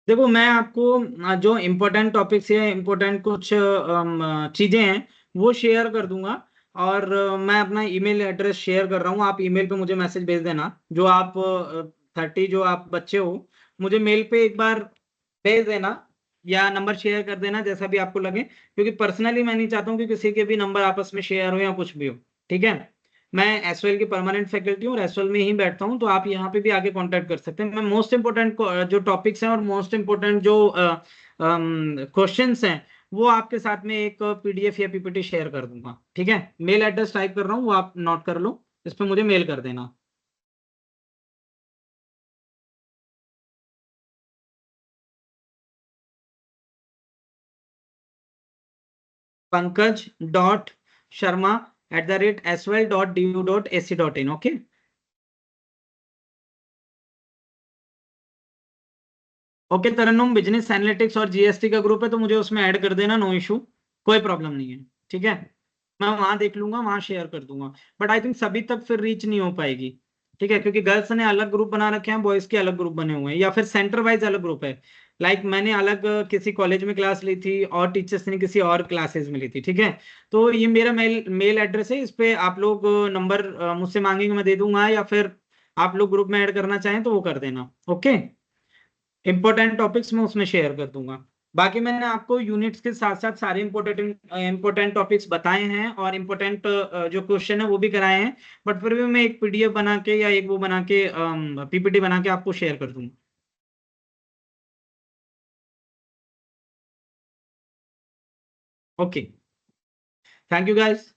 देखो मैं आपको जो इम्पोर्टेंट टॉपिक्स है, इम्पोर्टेंट कुछ चीजें हैं वो शेयर कर दूंगा। और मैं अपना ईमेल एड्रेस शेयर कर रहा हूँ, आप ईमेल पे मुझे मैसेज भेज देना। जो आप 30 जो आप बच्चे हो, मुझे मेल पे एक बार भेज देना या नंबर शेयर कर देना, जैसा भी आपको लगे, क्योंकि पर्सनली मैं नहीं चाहता हूँ कि किसी के भी नंबर आपस में शेयर हो या कुछ भी हो, ठीक है। मैं एसवाइएल की परमानेंट फैकल्टी हूँ और एसवाइएल में ही बैठता हूँ, तो आप यहाँ पे भी आगे कांटेक्ट कर सकते हैं। मैं मोस्ट इंपोर्टेंट जो टॉपिक्स हैं और मोस्ट इंपोर्टेंट जो क्वेश्चंस हैं वो आपके साथ में एक पीडीएफ या पीपीटी शेयर कर दूंगा, ठीक है। मेल एड्रेस टाइप कर रहा हूँ, वो आप नोट कर लो, इस पे मुझे मेल कर देना। pankaj.sharma@swl.du.ac.in, okay. ओके तरन्नुम, बिजनेस एनालिटिक्स और जीएसटी का ग्रुप है तो मुझे उसमें ऐड कर देना, नो इशू, कोई प्रॉब्लम नहीं है, ठीक है। मैं वहां देख लूंगा, वहां शेयर कर दूंगा। बट आई थिंक सभी तक फिर रीच नहीं हो पाएगी, ठीक है, क्योंकि गर्ल्स ने अलग ग्रुप बना रखे हैं, बॉयज के अलग ग्रुप बने हुए हैं, या फिर सेंटर वाइज अलग ग्रुप है। मैंने अलग किसी कॉलेज में क्लास ली थी और टीचर्स ने किसी और क्लासेस में ली थी, ठीक है। तो ये मेरा मेल एड्रेस है, इस पे आप लोग नंबर मुझसे मांगेंगे, मैं दे दूंगा, या फिर आप लोग ग्रुप में ऐड करना चाहें तो वो कर देना, ओके। इंपॉर्टेंट टॉपिक्स मैं उसमें शेयर कर दूंगा। बाकी मैंने आपको यूनिट्स के साथ साथ सारे इंपॉर्टेंट टॉपिक्स बताए हैं और इंपॉर्टेंट जो क्वेश्चन है वो भी कराए हैं। बट फिर भी मैं एक पीडीएफ बना के या एक वो बना के पीपीटी बना के आपको शेयर कर दूंगा। Okay, thank you guys,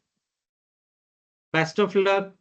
best of luck.